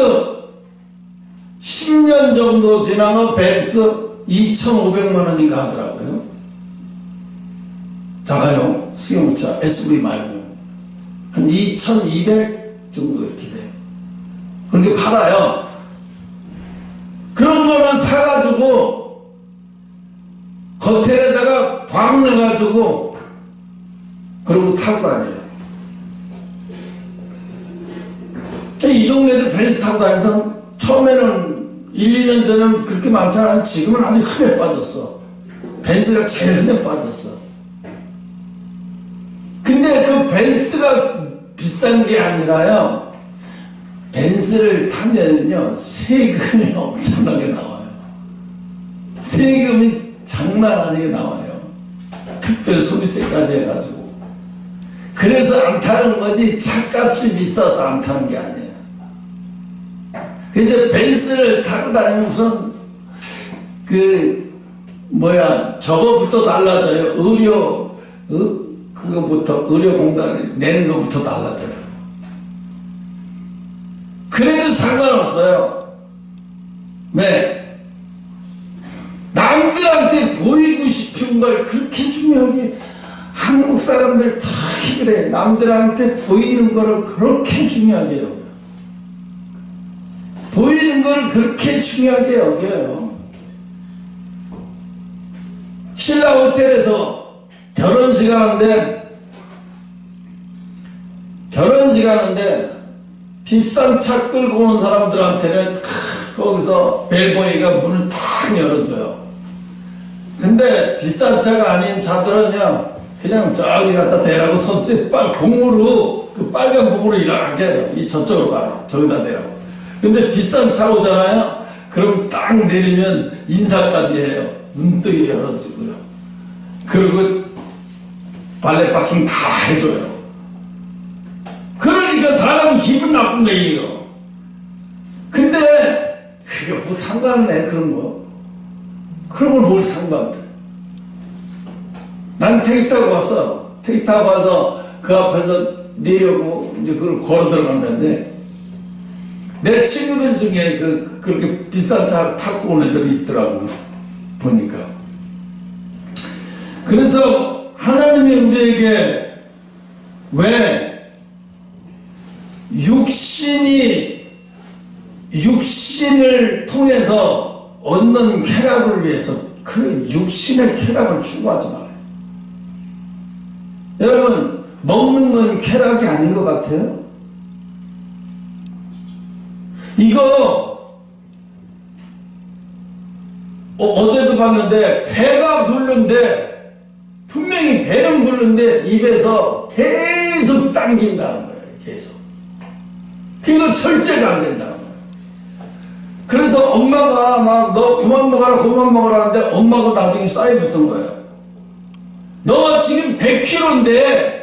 S1: 10년 정도 지나면 벤츠 2,500만 원인가 하더라고요. 작아요. 승용차, SUV 말고. 한 2,200 정도 이렇게 돼요. 그렇게 팔아요. 그런 거를 사가지고 겉에다가 광 넣어가지고 그러고 타고 다녀요. 이 동네도 벤츠 타고 다녀서 처음에는 1, 2년 전에는 그렇게 많지 않았는데 지금은 아주 흠에 빠졌어. 벤츠가 제일 흠에 빠졌어. 근데 그 벤츠가 비싼 게 아니라요. 벤츠를 타면은요, 세금이 엄청나게 나와요. 세금이 장난 아니게 나와요. 특별 소비세까지 해가지고. 그래서 안 타는 거지, 차값이 비싸서 안 타는 게 아니에요. 그래서 벤츠를 타고 다니면서, 저거부터 달라져요. 그거부터, 의료공단을 내는 것부터 달라져요. 그래도 상관없어요. 왜? 남들한테 보이고 싶은 걸 그렇게 중요하게, 한국 사람들 다 그래. 남들한테 보이는 거를 그렇게 중요하게 여겨요. 보이는 걸 그렇게 중요하게 여겨요. 신라 호텔에서 결혼식 하는데 비싼 차 끌고 온 사람들한테는 거기서 벨보이가 문을 탁 열어줘요. 근데 비싼 차가 아닌 차들은요, 그냥 저기 갖다 대라고 손짓 봉으로, 그 빨간 봉으로 일어나게 해요. 저쪽으로 가라. 저기다 대라고. 근데 비싼 차 오잖아요? 그럼 딱 내리면 인사까지 해요. 문도 열어주고요. 그리고 발레 파킹 다 해줘요. 그러니까 사람이 기분 나쁜 거예요. 근데 그게 뭐 상관을 해, 그런 거. 그런 걸 뭘 상관을 해. 난 택시 타고 왔어. 택시 타고 와서 그 앞에서 내려고 이제 그걸 걸어 들어갔는데, 내 친구들 중에 그렇게 비싼 차 타고 온 애들이 있더라고요. 보니까. 그래서 하나님이 우리에게 왜 육신을 통해서 얻는 쾌락을 위해서 그 육신의 쾌락을 추구하지 말아요. 여러분, 먹는 건 쾌락이 아닌 것 같아요? 이거 어제도 봤는데 배가 부른데, 분명히 배는 부른데 입에서 계속 당긴다는 거예요. 계속. 그거 절제가 안 된다는 거예요. 그래서 엄마가 막 너 그만 먹어라 하는데 엄마가 나중에 싸이 붙은 거예요. 너 지금 100kg인데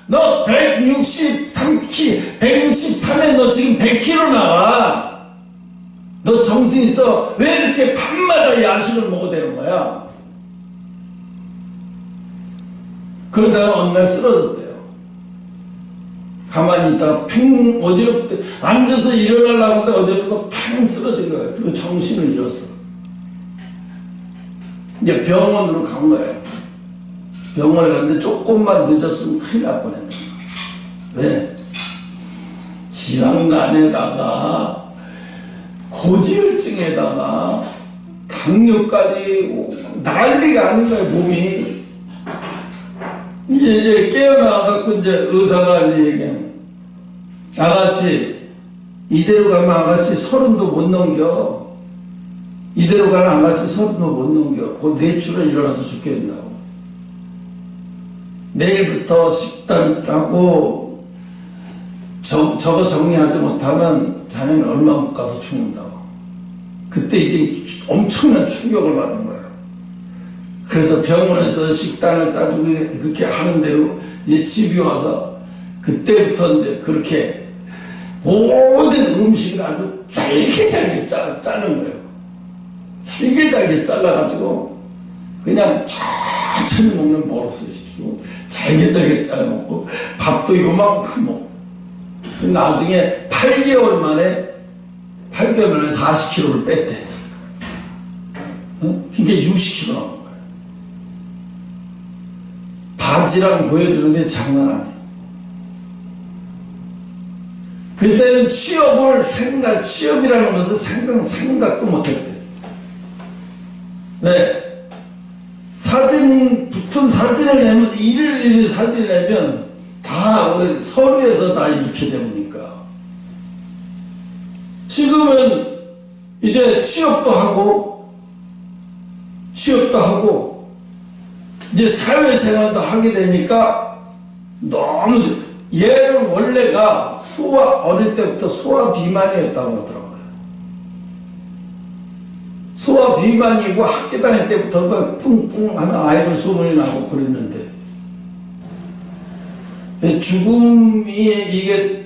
S1: 너 163에 너 지금 100kg 나와. 너 정신 있어. 왜 이렇게 밤마다 야식을 먹어대는 거야? 그러다가 어느 날 쓰러졌대요. 가만히 있다가 어지럽대. 앉아서 일어나려고 하는데 어지럽고 팽 쓰러진 거예요. 그리고 정신을 잃었어. 이제 병원으로 간 거예요. 병원에 갔는데 조금만 늦었으면 큰일 날 뻔했다. 왜? 지방간에다가 고지혈증에다가 당뇨까지 난리가 아닌 거예요, 몸이. 이제 깨어나갖고 이제 의사가 이제 얘기하는, 아가씨, 이대로 가면 아가씨 30도 못 넘겨. 이대로 가면 아가씨 30도 못 넘겨. 곧 뇌출혈 일어나서 죽게 된다고. 내일부터 식단 까고 저거 정리하지 못하면 자네는 얼마 못 가서 죽는다고. 그때 이제 엄청난 충격을 받는 거예요. 그래서 병원에서 식단을 짜주고 그렇게 하는 대로 이제 집이 와서 그때부터 이제 그렇게 모든 음식을 아주 잘게 짜는 거예요. 잘게 잘라가지고 그냥 천천히 먹는 버릇을 시키고 잘게 잘라 먹고 밥도 요만큼 먹고 나중에 8개월 만에 40kg를 뺐대. 그러니까 60kg 나온 거예요. 바지랑 보여주는데 장난 아니에요. 그때는 취업이라는 것을 생각도 못했대. 네. 붙은 사진을 내면서 일일이 사진을 내면 다 서류에서 다 이렇게 되니까. 지금은 이제 취업도 하고 이제 사회생활도 하게 되니까 너무, 얘는 원래가 어릴 때부터 소아 비만이었다고 하더라고요. 소아 비만이고 학교 다닐 때부터 뚱뚱하면 아이들 소문이 나고 그랬는데,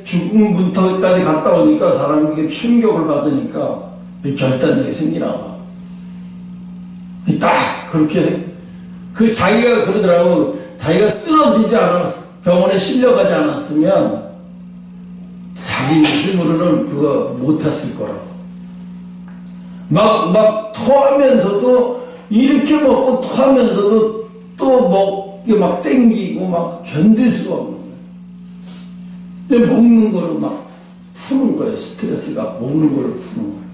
S1: 죽음부터까지 갔다 오니까 사람이 이게 충격을 받으니까 결단력이 생기나 봐. 딱 그렇게, 자기가 그러더라고. 자기가 쓰러지지 않았어, 병원에 실려가지 않았으면 자기 힘으로는 그거 못했을 거라고. 막 토하면서도, 이렇게 먹고 토하면서도 또 먹게 막 땡기고 막 견딜 수가 없는 거예요. 먹는 거를 막 푸는 거예요. 스트레스가 먹는 거를 푸는 거예요.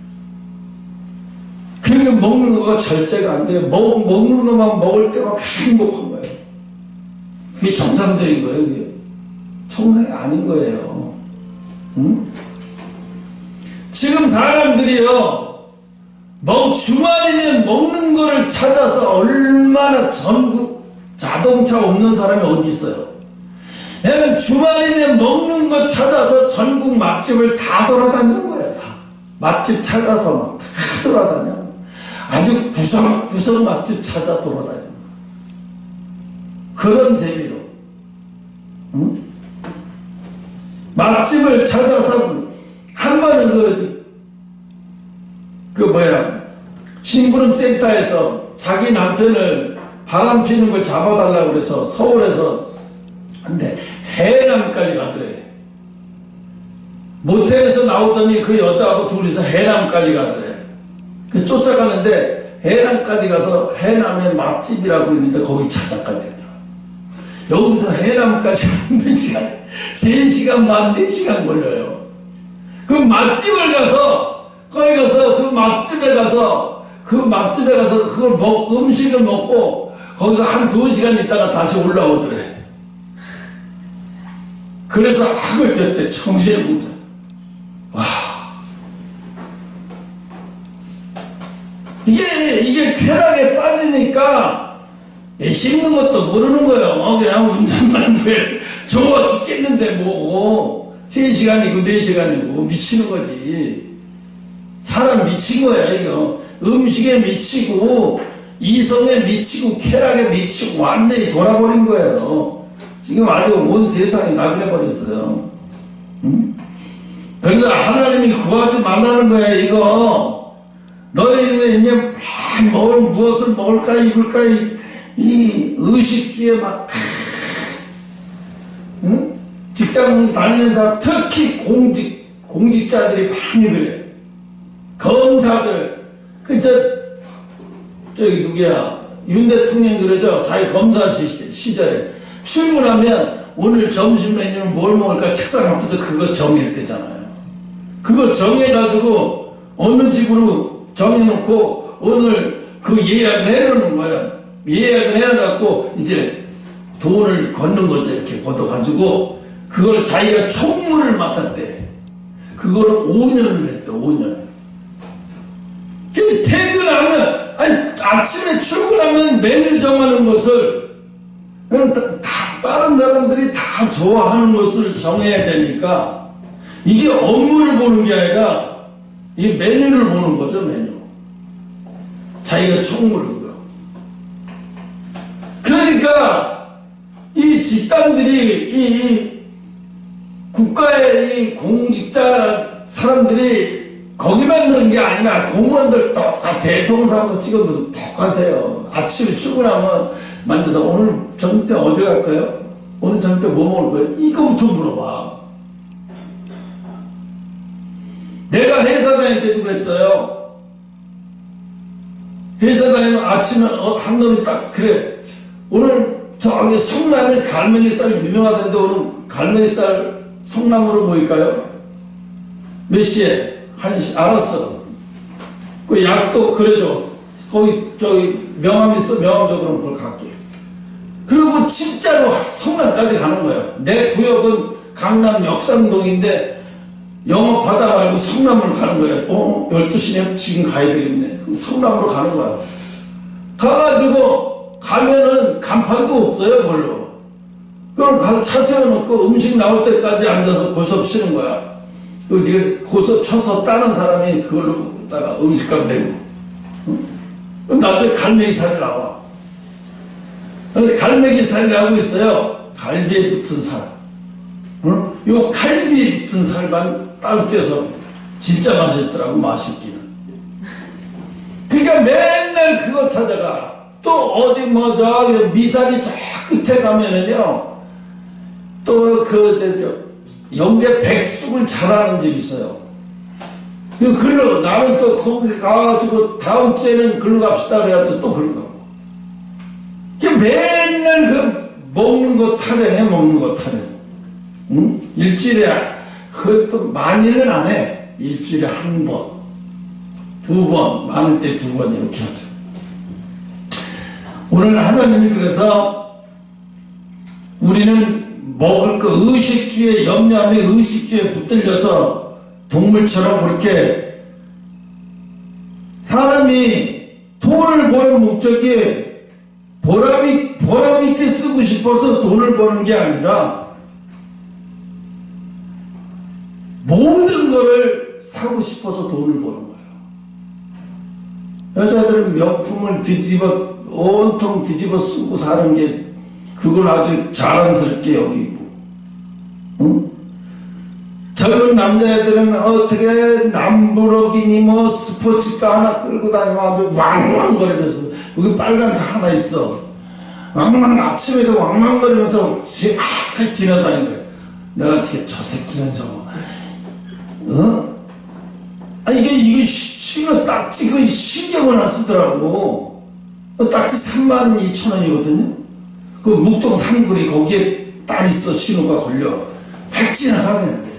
S1: 그러니까 먹는 거가 절제가 안 돼요. 먹는 것만 먹을 때 막 행복한 거예요. 그게 정상적인 거예요. 그게 정상이 아닌 거예요. 응? 지금 사람들이요, 주말이면 먹는 거를 찾아서, 얼마나 전국 자동차 없는 사람이 어디 있어요? 얘는 주말이면 먹는 거 찾아서 전국 맛집을 다 돌아다니는 거예요. 다. 맛집 찾아서 막 다 돌아다녀. 아주 구석구석 맛집 찾아 돌아다니는 거예요. 그런 재미로. 응? 맛집을 찾아서 한 번은 심부름 센터에서 자기 남편을 바람 피는 걸 잡아달라고 그래서 서울에서, 근데 해남까지 가더래. 모텔에서 나오더니 그 여자하고 둘이서 해남까지 가더래. 쫓아가는데 해남까지 가서, 해남에 맛집이라고 있는데 거기 찾아가야 되더라. 여기서 해남까지 몇 시간, 3시간 반, 4시간 걸려요. 그 맛집을 가서, 거기 가서 그 맛집에 가서 그걸 음식을 먹고 거기서 한 2시간 있다가 다시 올라오더래. 그래서 학을 뗐대. 정신을 못 차려. 와. 이게 쾌락에 빠지니까 씹는 것도 모르는 거예요. 그냥 운전만 해. 좋아 죽겠는데 뭐 3시간이고 4시간이고 미치는 거지. 사람 미친 거야 이거. 음식에 미치고 이성에 미치고 쾌락에 미치고 완전히 돌아버린 거예요. 지금 아주 온 세상이 나그네버렸어요. 응? 그래서 하나님이 구하지 말라는 거야 이거. 너희는 이제 무엇을 먹을까 입을까 이 의식주에 막, 응? 직장 다니는 사람, 특히 공직자들이 많이 그래. 검사들, 저기 누구야, 윤 대통령이 그러죠. 자기 검사 시절에 출근하면 오늘 점심 메뉴는 뭘 먹을까 책상 앞에서 그거 정했대잖아요. 그거 정해가지고 어느 집으로 정해놓고 오늘 그 예약을 해놓는 거야. 예약을 해놔갖고 이제 돈을 걷는 거죠. 이렇게 걷어가지고 그걸 자기가 총무를 맡았대. 그거를 5년을 했대. 5년. 퇴근하면, 아침에 출근하면 메뉴 정하는 것을 다른 사람들이 다 좋아하는 것을 정해야 되니까 이게 업무를 보는 게 아니라 이게 메뉴를 보는 거죠. 메뉴. 자기가 총무를. 그러니까 이 집단들이 이 국가의 이 공직자 사람들이 거기만 그런 게 아니라 공무원들 똑같아. 대통령사무소 직원들도 똑같아요. 아침에 출근하면 만져서 오늘 점심 때 어디 갈까요? 오늘 점심 때 뭐 먹을 거예요? 이거부터 물어봐. 내가 회사 다닐 때도 그랬어요. 회사 다니면 아침에 한 놈이 딱 그래. 오늘 저기 성남에 갈매기살 유명하던데 오늘 갈매기살 성남으로 모일까요? 몇 시에? 1시. 알았어. 그 약도 그래줘. 거기 저기 명함 있어? 명함 줘. 그럼 그걸 갈게. 그리고 진짜로 성남까지 가는 거예요. 내 구역은 강남 역삼동인데 영업하다 말고 성남으로 가는 거예요. 12시면 지금 가야 되겠네. 그럼 성남으로 가는 거야. 가가지고 가면은 간판도 없어요 별로. 그럼 가서 차 세워놓고 음식 나올 때까지 앉아서 고섭 쉬는 거야. 그 고섭 쳐서 따는 사람이 그걸로다가 음식값 내고. 그럼 나중에 갈매기 살이 나와. 갈매기 살이 나고 있어요. 갈비에 붙은 살. 요 갈비에 붙은 살만 따로 떼서 진짜 맛있더라고. 맛있기는. 그러니까 맨날 그거 찾아가. 또 어디 뭐 저기 미사리 저 끝에 가면은요 또 영계 백숙을 잘하는 집 있어요. 글로 나는 또 거기 가가지고 다음 주에는 글로 갑시다 그래가지고 또 글로 가고. 맨날 그 먹는 거 타령해. 먹는 거 타령. 응? 일주일에 그것도 많이는 안 해. 일주일에 한 번, 두 번, 많을 때 두 번 이렇게 하죠. 오늘 하나님이 그래서 우리는 먹을 거 의식주에 염려하며 의식주에 붙들려서 동물처럼 그렇게 사람이 돈을 버는 목적이 보람 있게 쓰고 싶어서 돈을 버는 게 아니라 모든 거를 사고 싶어서 돈을 버는 거예요. 여자들은 명품을 온통 뒤집어 쓰고 사는 게 그걸 아주 자랑스럽게 여기고, 응? 젊은 남자애들은 어떻게 남부러기니 뭐 스포츠카 하나 끌고 다니면 아주 왕왕거리면서 여기 빨간 차 하나 있어. 왕왕 아침에도 왕왕거리면서 지나다니는 거야. 내가 저 새끼는 저거 이게 신호 딱지 그 신경을 안 쓰더라고. 딱지 32,000원이거든요. 그 묵동 삼거리 거기에 딱 있어. 신호가 걸려. 딱 지나가면 돼.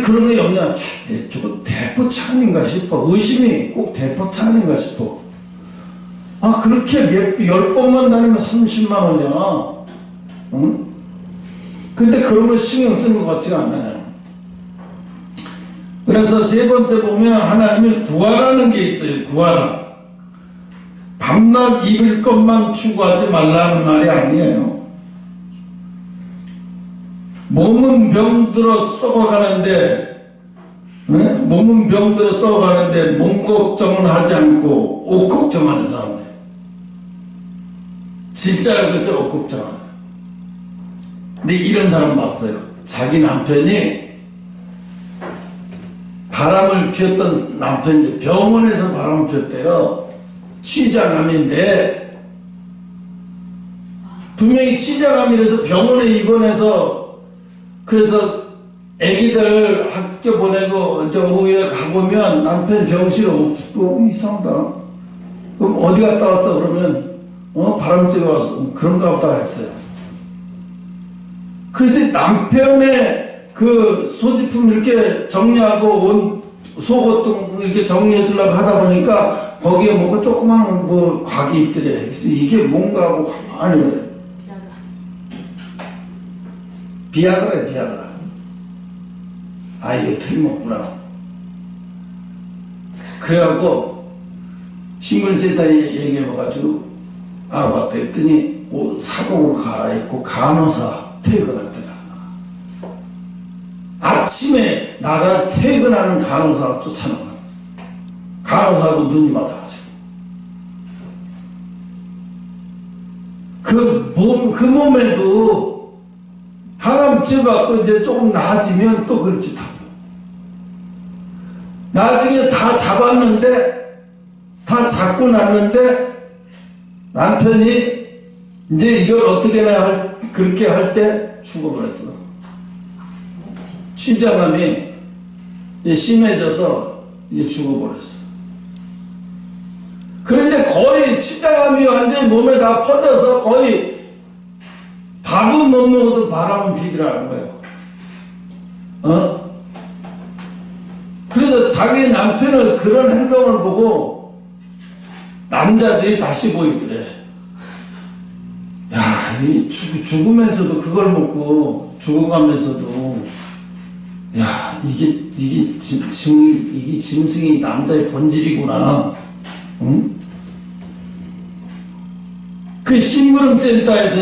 S1: 그런 거 없냐? 저거 대포차 아닌가 싶어. 의심이 꼭 대포차 아닌가 싶어. 그렇게 10번만 다니면 30만원이야. 응? 근데 그런 거 신경 쓰는 것 같지가 않아요. 그래서 세 번째 보면 하나님이 구하라는 게 있어요. 구하라. 밤낮 입을 것만 추구하지 말라는 말이 아니에요. 몸은 병들어 썩어가는데, 몸은 병들어 썩어가는데 몸 걱정은 하지 않고 옷 걱정하는 사람들. 진짜로 그래서 옷 걱정하는. 근데 이런 사람 봤어요. 자기 남편이 바람을 피웠던 남편이 병원에서 바람을 피웠대요. 취장암인데 분명히 취장암이라서 병원에 입원해서 그래서 애기들 학교 보내고 저 오후에 가보면 남편 병실 없고 이상하다. 그럼 어디 갔다 왔어? 그러면 바람 쐬고 왔어. 그런가 보다 했어요. 그런데 남편의 그 소지품 이렇게 정리하고 온 속옷 이렇게 정리해 주려고 하다 보니까 거기에 뭐가 조그만 뭐 곽이 있더래. 그래서 이게 뭔가 하고 가만히 거예요. 비아그라. 비아그라. 이게 틀림없구나. 그래갖고 신문센터에 얘기해봐가지고 알아봤다 했더니 사복으로 갈아입고 간호사 퇴근할 때다. 아침에 나가 퇴근하는 간호사가 쫓아나가. 간호사하고 눈이 맞아가지고. 그 몸에도 항암증 갖고 이제 조금 나아지면 또 그럴 짓 하고. 나중에 다 잡았는데, 다 잡고 났는데, 남편이 이제 이걸 어떻게 그렇게 할 때 죽어버렸더라고. 취장암이 심해져서 이제 죽어버렸어. 그런데 거의 취장암이 완전히 몸에 다 퍼져서 거의 밥은 못 먹어도 바람은 피더라는 거예요. 그래서 자기 남편의 그런 행동을 보고 남자들이 다시 보이더래. 야, 죽으면서도 그걸 먹고 죽어가면서도 야, 이게 짐승이 남자의 본질이구나. 응? 그 심부름센터에서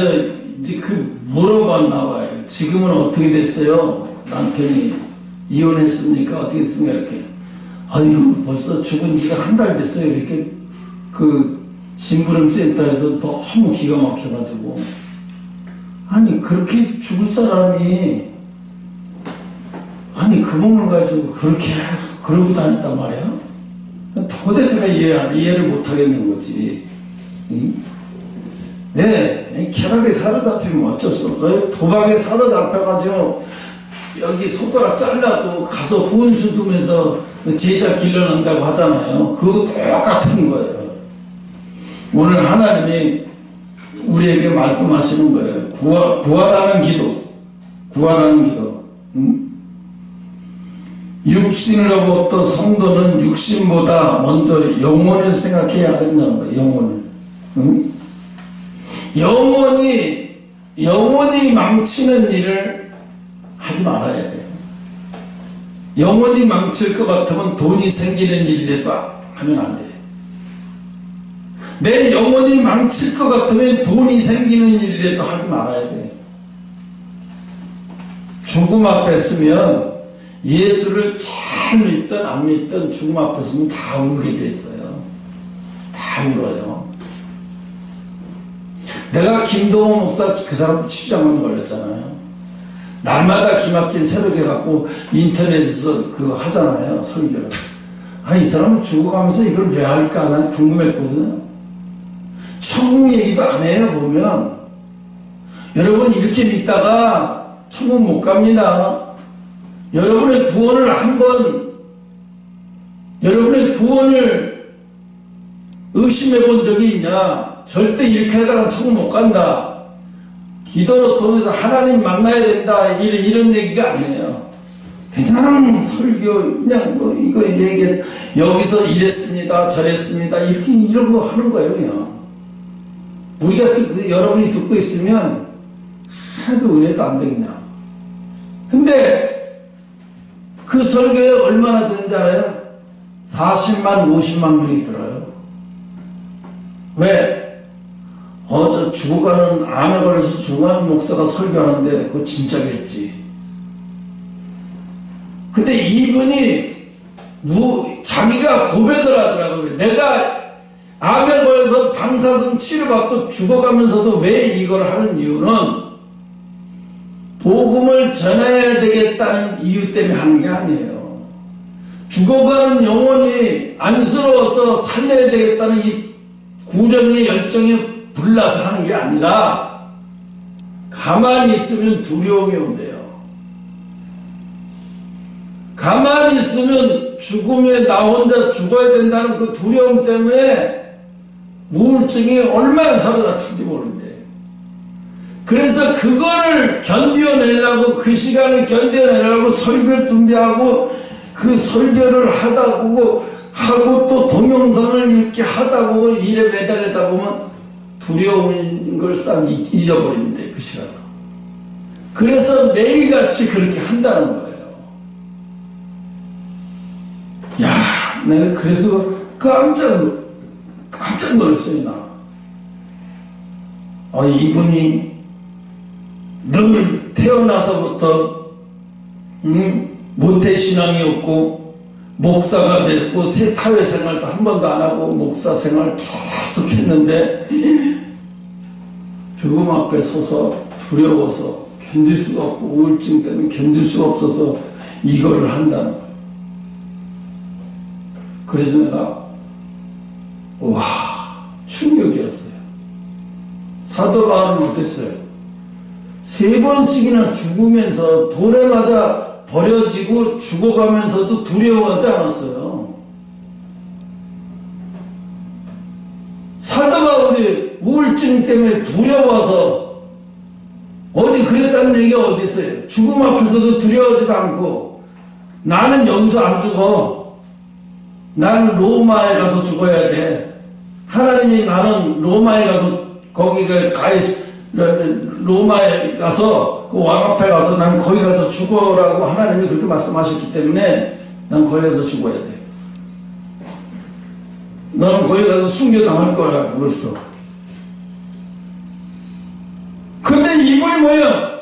S1: 이제 그 물어봤나 봐요. 지금은 어떻게 됐어요? 남편이 이혼했습니까? 어떻게 됐습니까? 이렇게. 아이고, 벌써 죽은 지가 한 달 됐어요. 이렇게 그 심부름센터에서 너무 기가 막혀가지고. 아니, 그렇게 죽을 사람이, 아니, 그 몸을 가지고 그렇게 그러고 다녔단 말이야? 도대체가 이해를 못 하겠는 거지. 응? 네, 쾌락에 사로잡히면 어쩔 수 없어요. 도박에 사로잡혀가지고 여기 손가락 잘라도 가서 후원수 두면서 제자 길러낸다고 하잖아요. 그거 똑같은 거예요. 오늘 하나님이 우리에게 말씀하시는 거예요. 구하라는 기도. 구하라는 기도. 응? 육신으로부터 성도는 육신보다 먼저 영혼을 생각해야 된다는 거예요. 영혼을. 응? 영혼이 망치는 일을 하지 말아야 돼요. 영혼이 망칠 것 같으면 돈이 생기는 일이라도 하면 안 돼요. 내 영혼이 망칠 것 같으면 돈이 생기는 일이라도 하지 말아야 돼요. 죽음 앞에 서면 예수를 잘 믿든 안 믿든 죽음 앞에 서면 다 울게 됐어요. 다 울어요. 내가 김동호 목사 그 사람 취장만 걸렸잖아요. 날마다 기막힌 새벽에 갖고 인터넷에서 그거 하잖아요. 설교를. 아, 이 사람은 죽어가면서 이걸 왜 할까? 난 궁금했거든요. 천국 얘기도 안 해요. 보면 여러분 이렇게 믿다가 천국 못 갑니다. 여러분의 구원을 여러분의 구원을 의심해 본 적이 있냐? 절대 이렇게 하다가 천국 못 간다. 기도를 통해서 하나님 만나야 된다. 이런 얘기가 아니에요. 그냥 설교, 그냥 뭐 이거 얘기, 여기서 이랬습니다. 저랬습니다. 이런 거 하는 거예요, 그냥. 우리가 여러분이 듣고 있으면 하나도 은혜도 안 되겠냐. 근데 그 설교에 얼마나 되는지 알아요? 40만, 50만 명이 들어요. 왜? 저 죽어가는, 암에 걸려서 죽어가는 목사가 설교하는데 그거 진짜겠지. 근데 이분이 자기가 고백을 하더라고요. 내가 암에 걸려서 방사선 치료받고 죽어가면서도 왜 이걸 하는 이유는 복음을 전해야 되겠다는 이유 때문에 하는 게 아니에요. 죽어가는 영혼이 안쓰러워서 살려야 되겠다는 이 구령의 열정이 불나서 하는 게 아니라 가만히 있으면 두려움이 온대요. 가만히 있으면 죽음에 나 혼자 죽어야 된다는 그 두려움 때문에 우울증이 얼마나 사로잡힌지 모르는데, 그래서 그거를 견뎌내려고, 그 시간을 견뎌내려고 설교 준비하고 그 설교를 하다 보고 하고 또 동영상을 이렇게 하다 보고 일에 매달리다 보면 두려운 걸 싹 잊어버리는데, 그 시간을. 그래서 매일같이 그렇게 한다는 거예요. 야, 내가 그래서 깜짝 놀랐어요, 나. 이분이 늘 태어나서부터 모태신앙이었고 목사가 됐고 사회생활도 한 번도 안 하고 목사 생활 계속 했는데 죽음 앞에 서서 두려워서 견딜 수가 없고 우울증 때문에 견딜 수가 없어서 이거를 한다는 거예요. 그래서 내가 와, 충격이었어요. 사도 바울은 어땠어요? 3번씩이나 죽으면서 돌에 맞아 버려지고 죽어가면서도 두려워하지 않았어요. 사도 바울이 우울증 때문에 두려워서 어디 그랬다는 얘기가 어디 있어요? 죽음 앞에서도 두려워하지도 않고 나는 여기서 안 죽어. 나는 로마에 가서 죽어야 돼. 하나님이 나는 로마에 가서 거기가 로마에 가서 그 왕 앞에 가서 난 거기 가서 죽어라고 하나님이 그렇게 말씀하셨기 때문에 난 거기 가서 죽어야 돼. 너는 거기 가서 순교당할 거라고 그랬어. 근데 이분이 뭐야?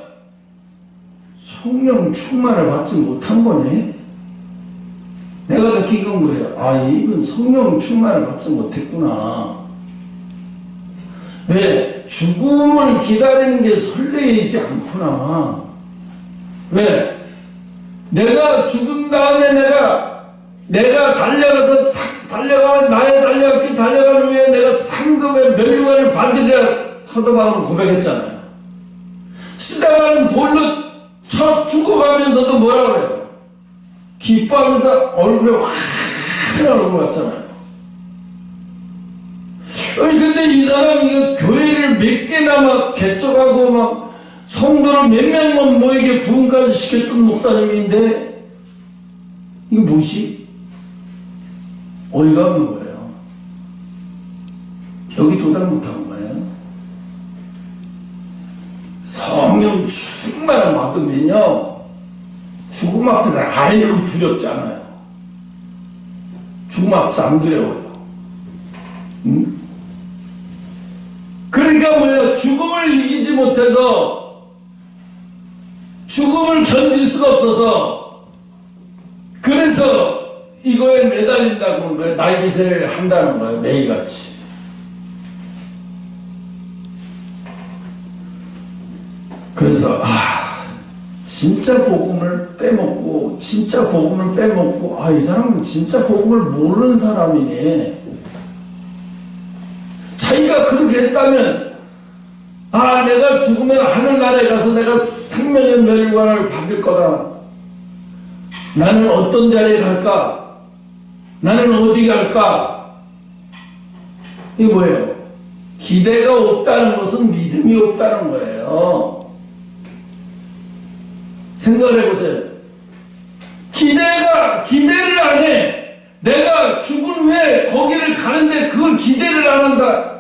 S1: 성령 충만을 받지 못한 거네. 내가 느낀 건 그래요. 아, 이분 성령 충만을 받지 못했구나. 왜? 죽음을 기다리는 게 설레이지 않구나. 왜? 내가 죽은 다음에 내가 달려가면 나의 달려가는 후에 내가 상급의 멸류관을 받으리라 사도바울은 고백했잖아요. 시다가는 돌로 쳐 죽어가면서도 뭐라 그래요? 기뻐하면서 얼굴에 환한 얼굴 같잖아요. 아니 근데 이 사람이 이거 교회를 몇 개나 막 개척하고 막 성도를 몇 명만 모이게 부흥까지 시켰던 목사님인데 이거 뭐지? 어이가 없는 거예요. 여기 도달 못한 거예요. 성령 충만을 받으면요 죽음 앞에서 아이고 두렵지 않아요. 죽음 앞에서 안 두려워요. 응? 그러니까 뭐예요? 죽음을 이기지 못해서 죽음을 견딜 수가 없어서 그래서 이거에 매달린다고 하는 거예요. 날기세를 한다는 거예요. 매일같이. 그래서 진짜 복음을 빼먹고 이 사람은 진짜 복음을 모르는 사람이네. 자기가 그렇게 했다면 내가 죽으면 하늘나라에 가서 내가 생명의 멸류관을 받을 거다. 나는 어떤 자리에 갈까? 나는 어디 갈까? 이게 뭐예요? 기대가 없다는 것은 믿음이 없다는 거예요. 생각을 해보세요. 기대를 안 해. 내가 죽은 후에 거기를 가는데 그걸 기대를 안 한다.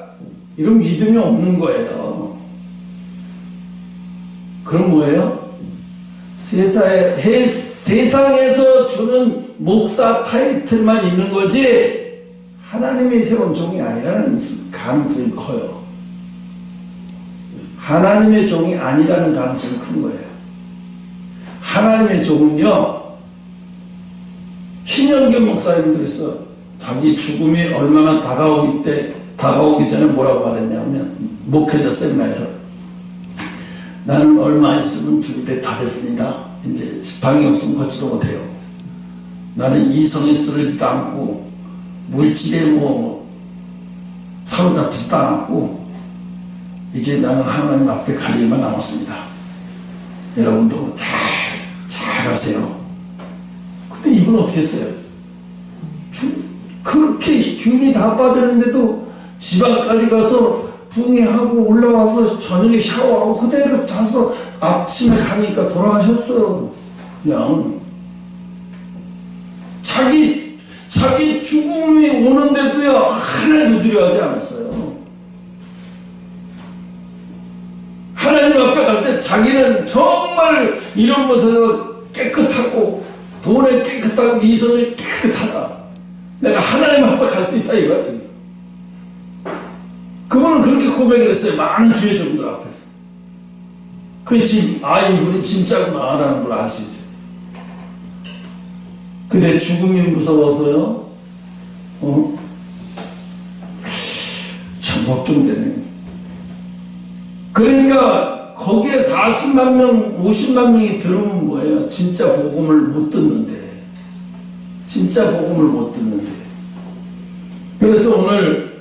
S1: 이런 믿음이 없는 거예요. 그럼 뭐예요? 세상에서 주는 목사 타이틀만 있는 거지 하나님의 세운 종이 아니라는 가능성이 커요. 하나님의 종이 아니라는 가능성이 큰 거예요. 하나님의 종은요, 신영균 목사님도 그랬어. 자기 죽음이 얼마나 다가오기 전에 뭐라고 말했냐면, 목회자 세미나에서 나는 얼마 있으면 죽을 때 다 됐습니다. 이제 지팡이 없으면 걷지도 못해요. 나는 이성에 쓰러지도 않고 물질에 사로잡히지도 않았고 이제 나는 하나님 앞에 갈 일만 남았습니다. 여러분도 잘 가세요. 근데 이분 어떻게 했어요? 그렇게 기운이 다 빠졌는데도 지방까지 가서 붕괴하고 올라와서 저녁에 샤워하고 그대로 자서 아침에 가니까 돌아가셨어. 그냥 자기 죽음이 오는데도요 하나도 두려워하지 않았어요. 하나님 앞에 갈 때 자기는 정말 이런 것에서 깨끗하고 돈에 깨끗하고 이성이 깨끗하다. 내가 하나님 앞에 갈 수 있다 이거지. 그분은 그렇게 고백을 했어요. 많은 주의 종들 앞에서. 이분은 진짜구나 라는 걸 알 수 있어요. 근데 죽음이 무서워서요 참 걱정되네. 그러니까 거기에 40만 명 50만 명이 들으면 뭐예요? 진짜 복음을 못 듣는데. 그래서 오늘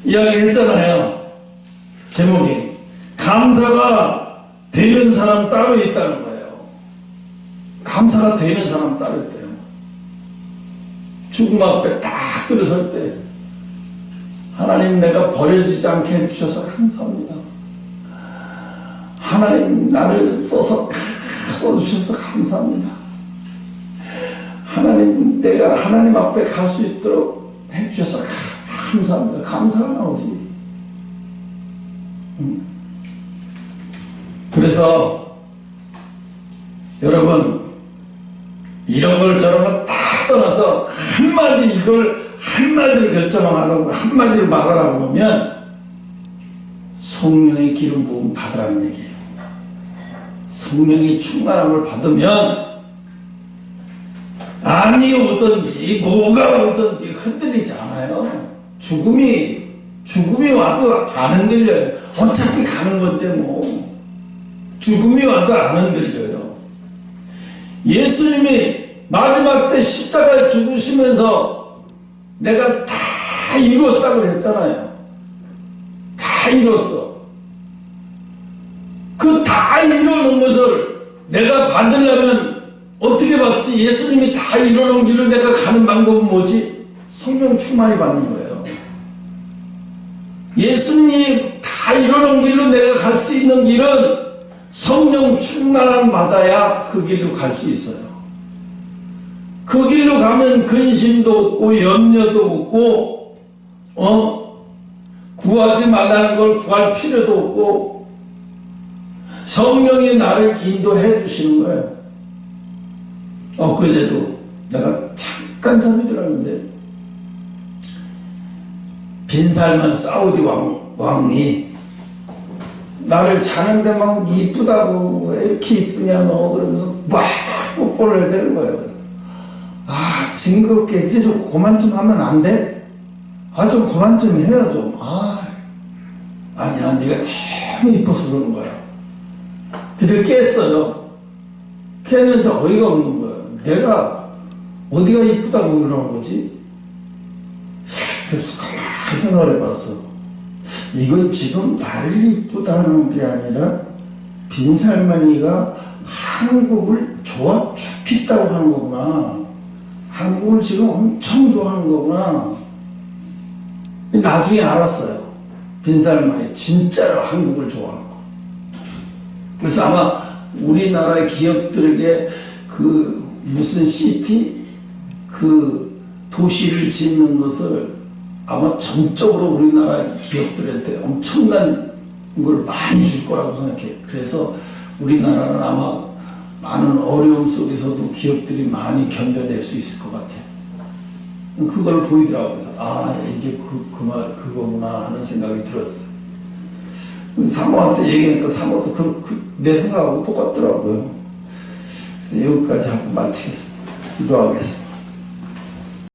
S1: 이야기했잖아요. 제목이 감사가 되는 사람 따로 있다는 거예요. 감사가 되는 사람 따로 있대요. 죽음 앞에 딱 들어설 때 하나님 내가 버려지지 않게 해주셔서 감사합니다. 하나님 나를 써주셔서 감사합니다. 내가 하나님 앞에 갈 수 있도록 해주셔서 감사합니다. 감사가 나오지. 그래서 여러분, 이런 걸 저런 걸 다 떠나서 한마디를 결정하라고, 한마디를 말하라고 하면 성령의 기름 부음 받으라는 얘기예요. 성령의 충만함을 받으면 암이 오든지 뭐가 오든지 흔들리지 않아요. 죽음이 와도 안 흔들려요. 어차피 가는 건데 뭐. 죽음이 와도 안 흔들려요. 예수님이 마지막 때 십자가에 죽으시면서 내가 다 이루었다고 했잖아요. 다 이뤘어. 그 다 이루는 것을 내가 받으려면 어떻게 받지? 예수님이 다 이루는 길로 내가 가는 방법은 뭐지? 성령 충만이 받는 거예요. 예수님이 다 이루는 길로 내가 갈 수 있는 길은 성령 충만함 받아야 그 길로 갈 수 있어요. 그 길로 가면 근심도 없고 염려도 없고 구하지 말라는 걸 구할 필요도 없고 성령이 나를 인도해 주시는 거예요. 엊그제도 내가 잠깐 잠이 들었는데 빈살만 사우디 왕이 나를 자는데 막 이쁘다고 왜 이렇게 이쁘냐 너 그러면서 막 뽀뽀를 해대는 거예요. 아 징그럽게 이제 좀 그만 좀 하면 안 돼? 아 좀 그만 좀 해요 좀. 아니야 네가 너무 이뻐서 그러는 거야. 그들 깼어요. 깼는데 어이가 없는 거야. 내가 어디가 이쁘다고 그러는 거지? 그래서 가만히 생각을 해봤어. 이건 지금 나를 이쁘다는 게 아니라 빈살만이가 한국을 좋아 죽겠다고 하는 거구나. 한국을 지금 엄청 좋아하는 거구나. 나중에 알았어요. 빈살만이 진짜로 한국을 좋아하는 거. 그래서 아마 우리나라의 기업들에게 그 무슨 시티 그 도시를 짓는 것을 아마 전적으로 우리나라 기업들한테 엄청난 걸 많이 줄 거라고 생각해요. 그래서 우리나라는 아마 많은 어려움 속에서도 기업들이 많이 견뎌낼 수 있을 것 같아요. 그걸 보이더라고요. 이게 그거구나 하는 생각이 들었어요. 사모한테 얘기하니까 사모도 내 생각하고 똑같더라고요. 그래서 여기까지 하고 마치겠습니다. 기도하겠습니다.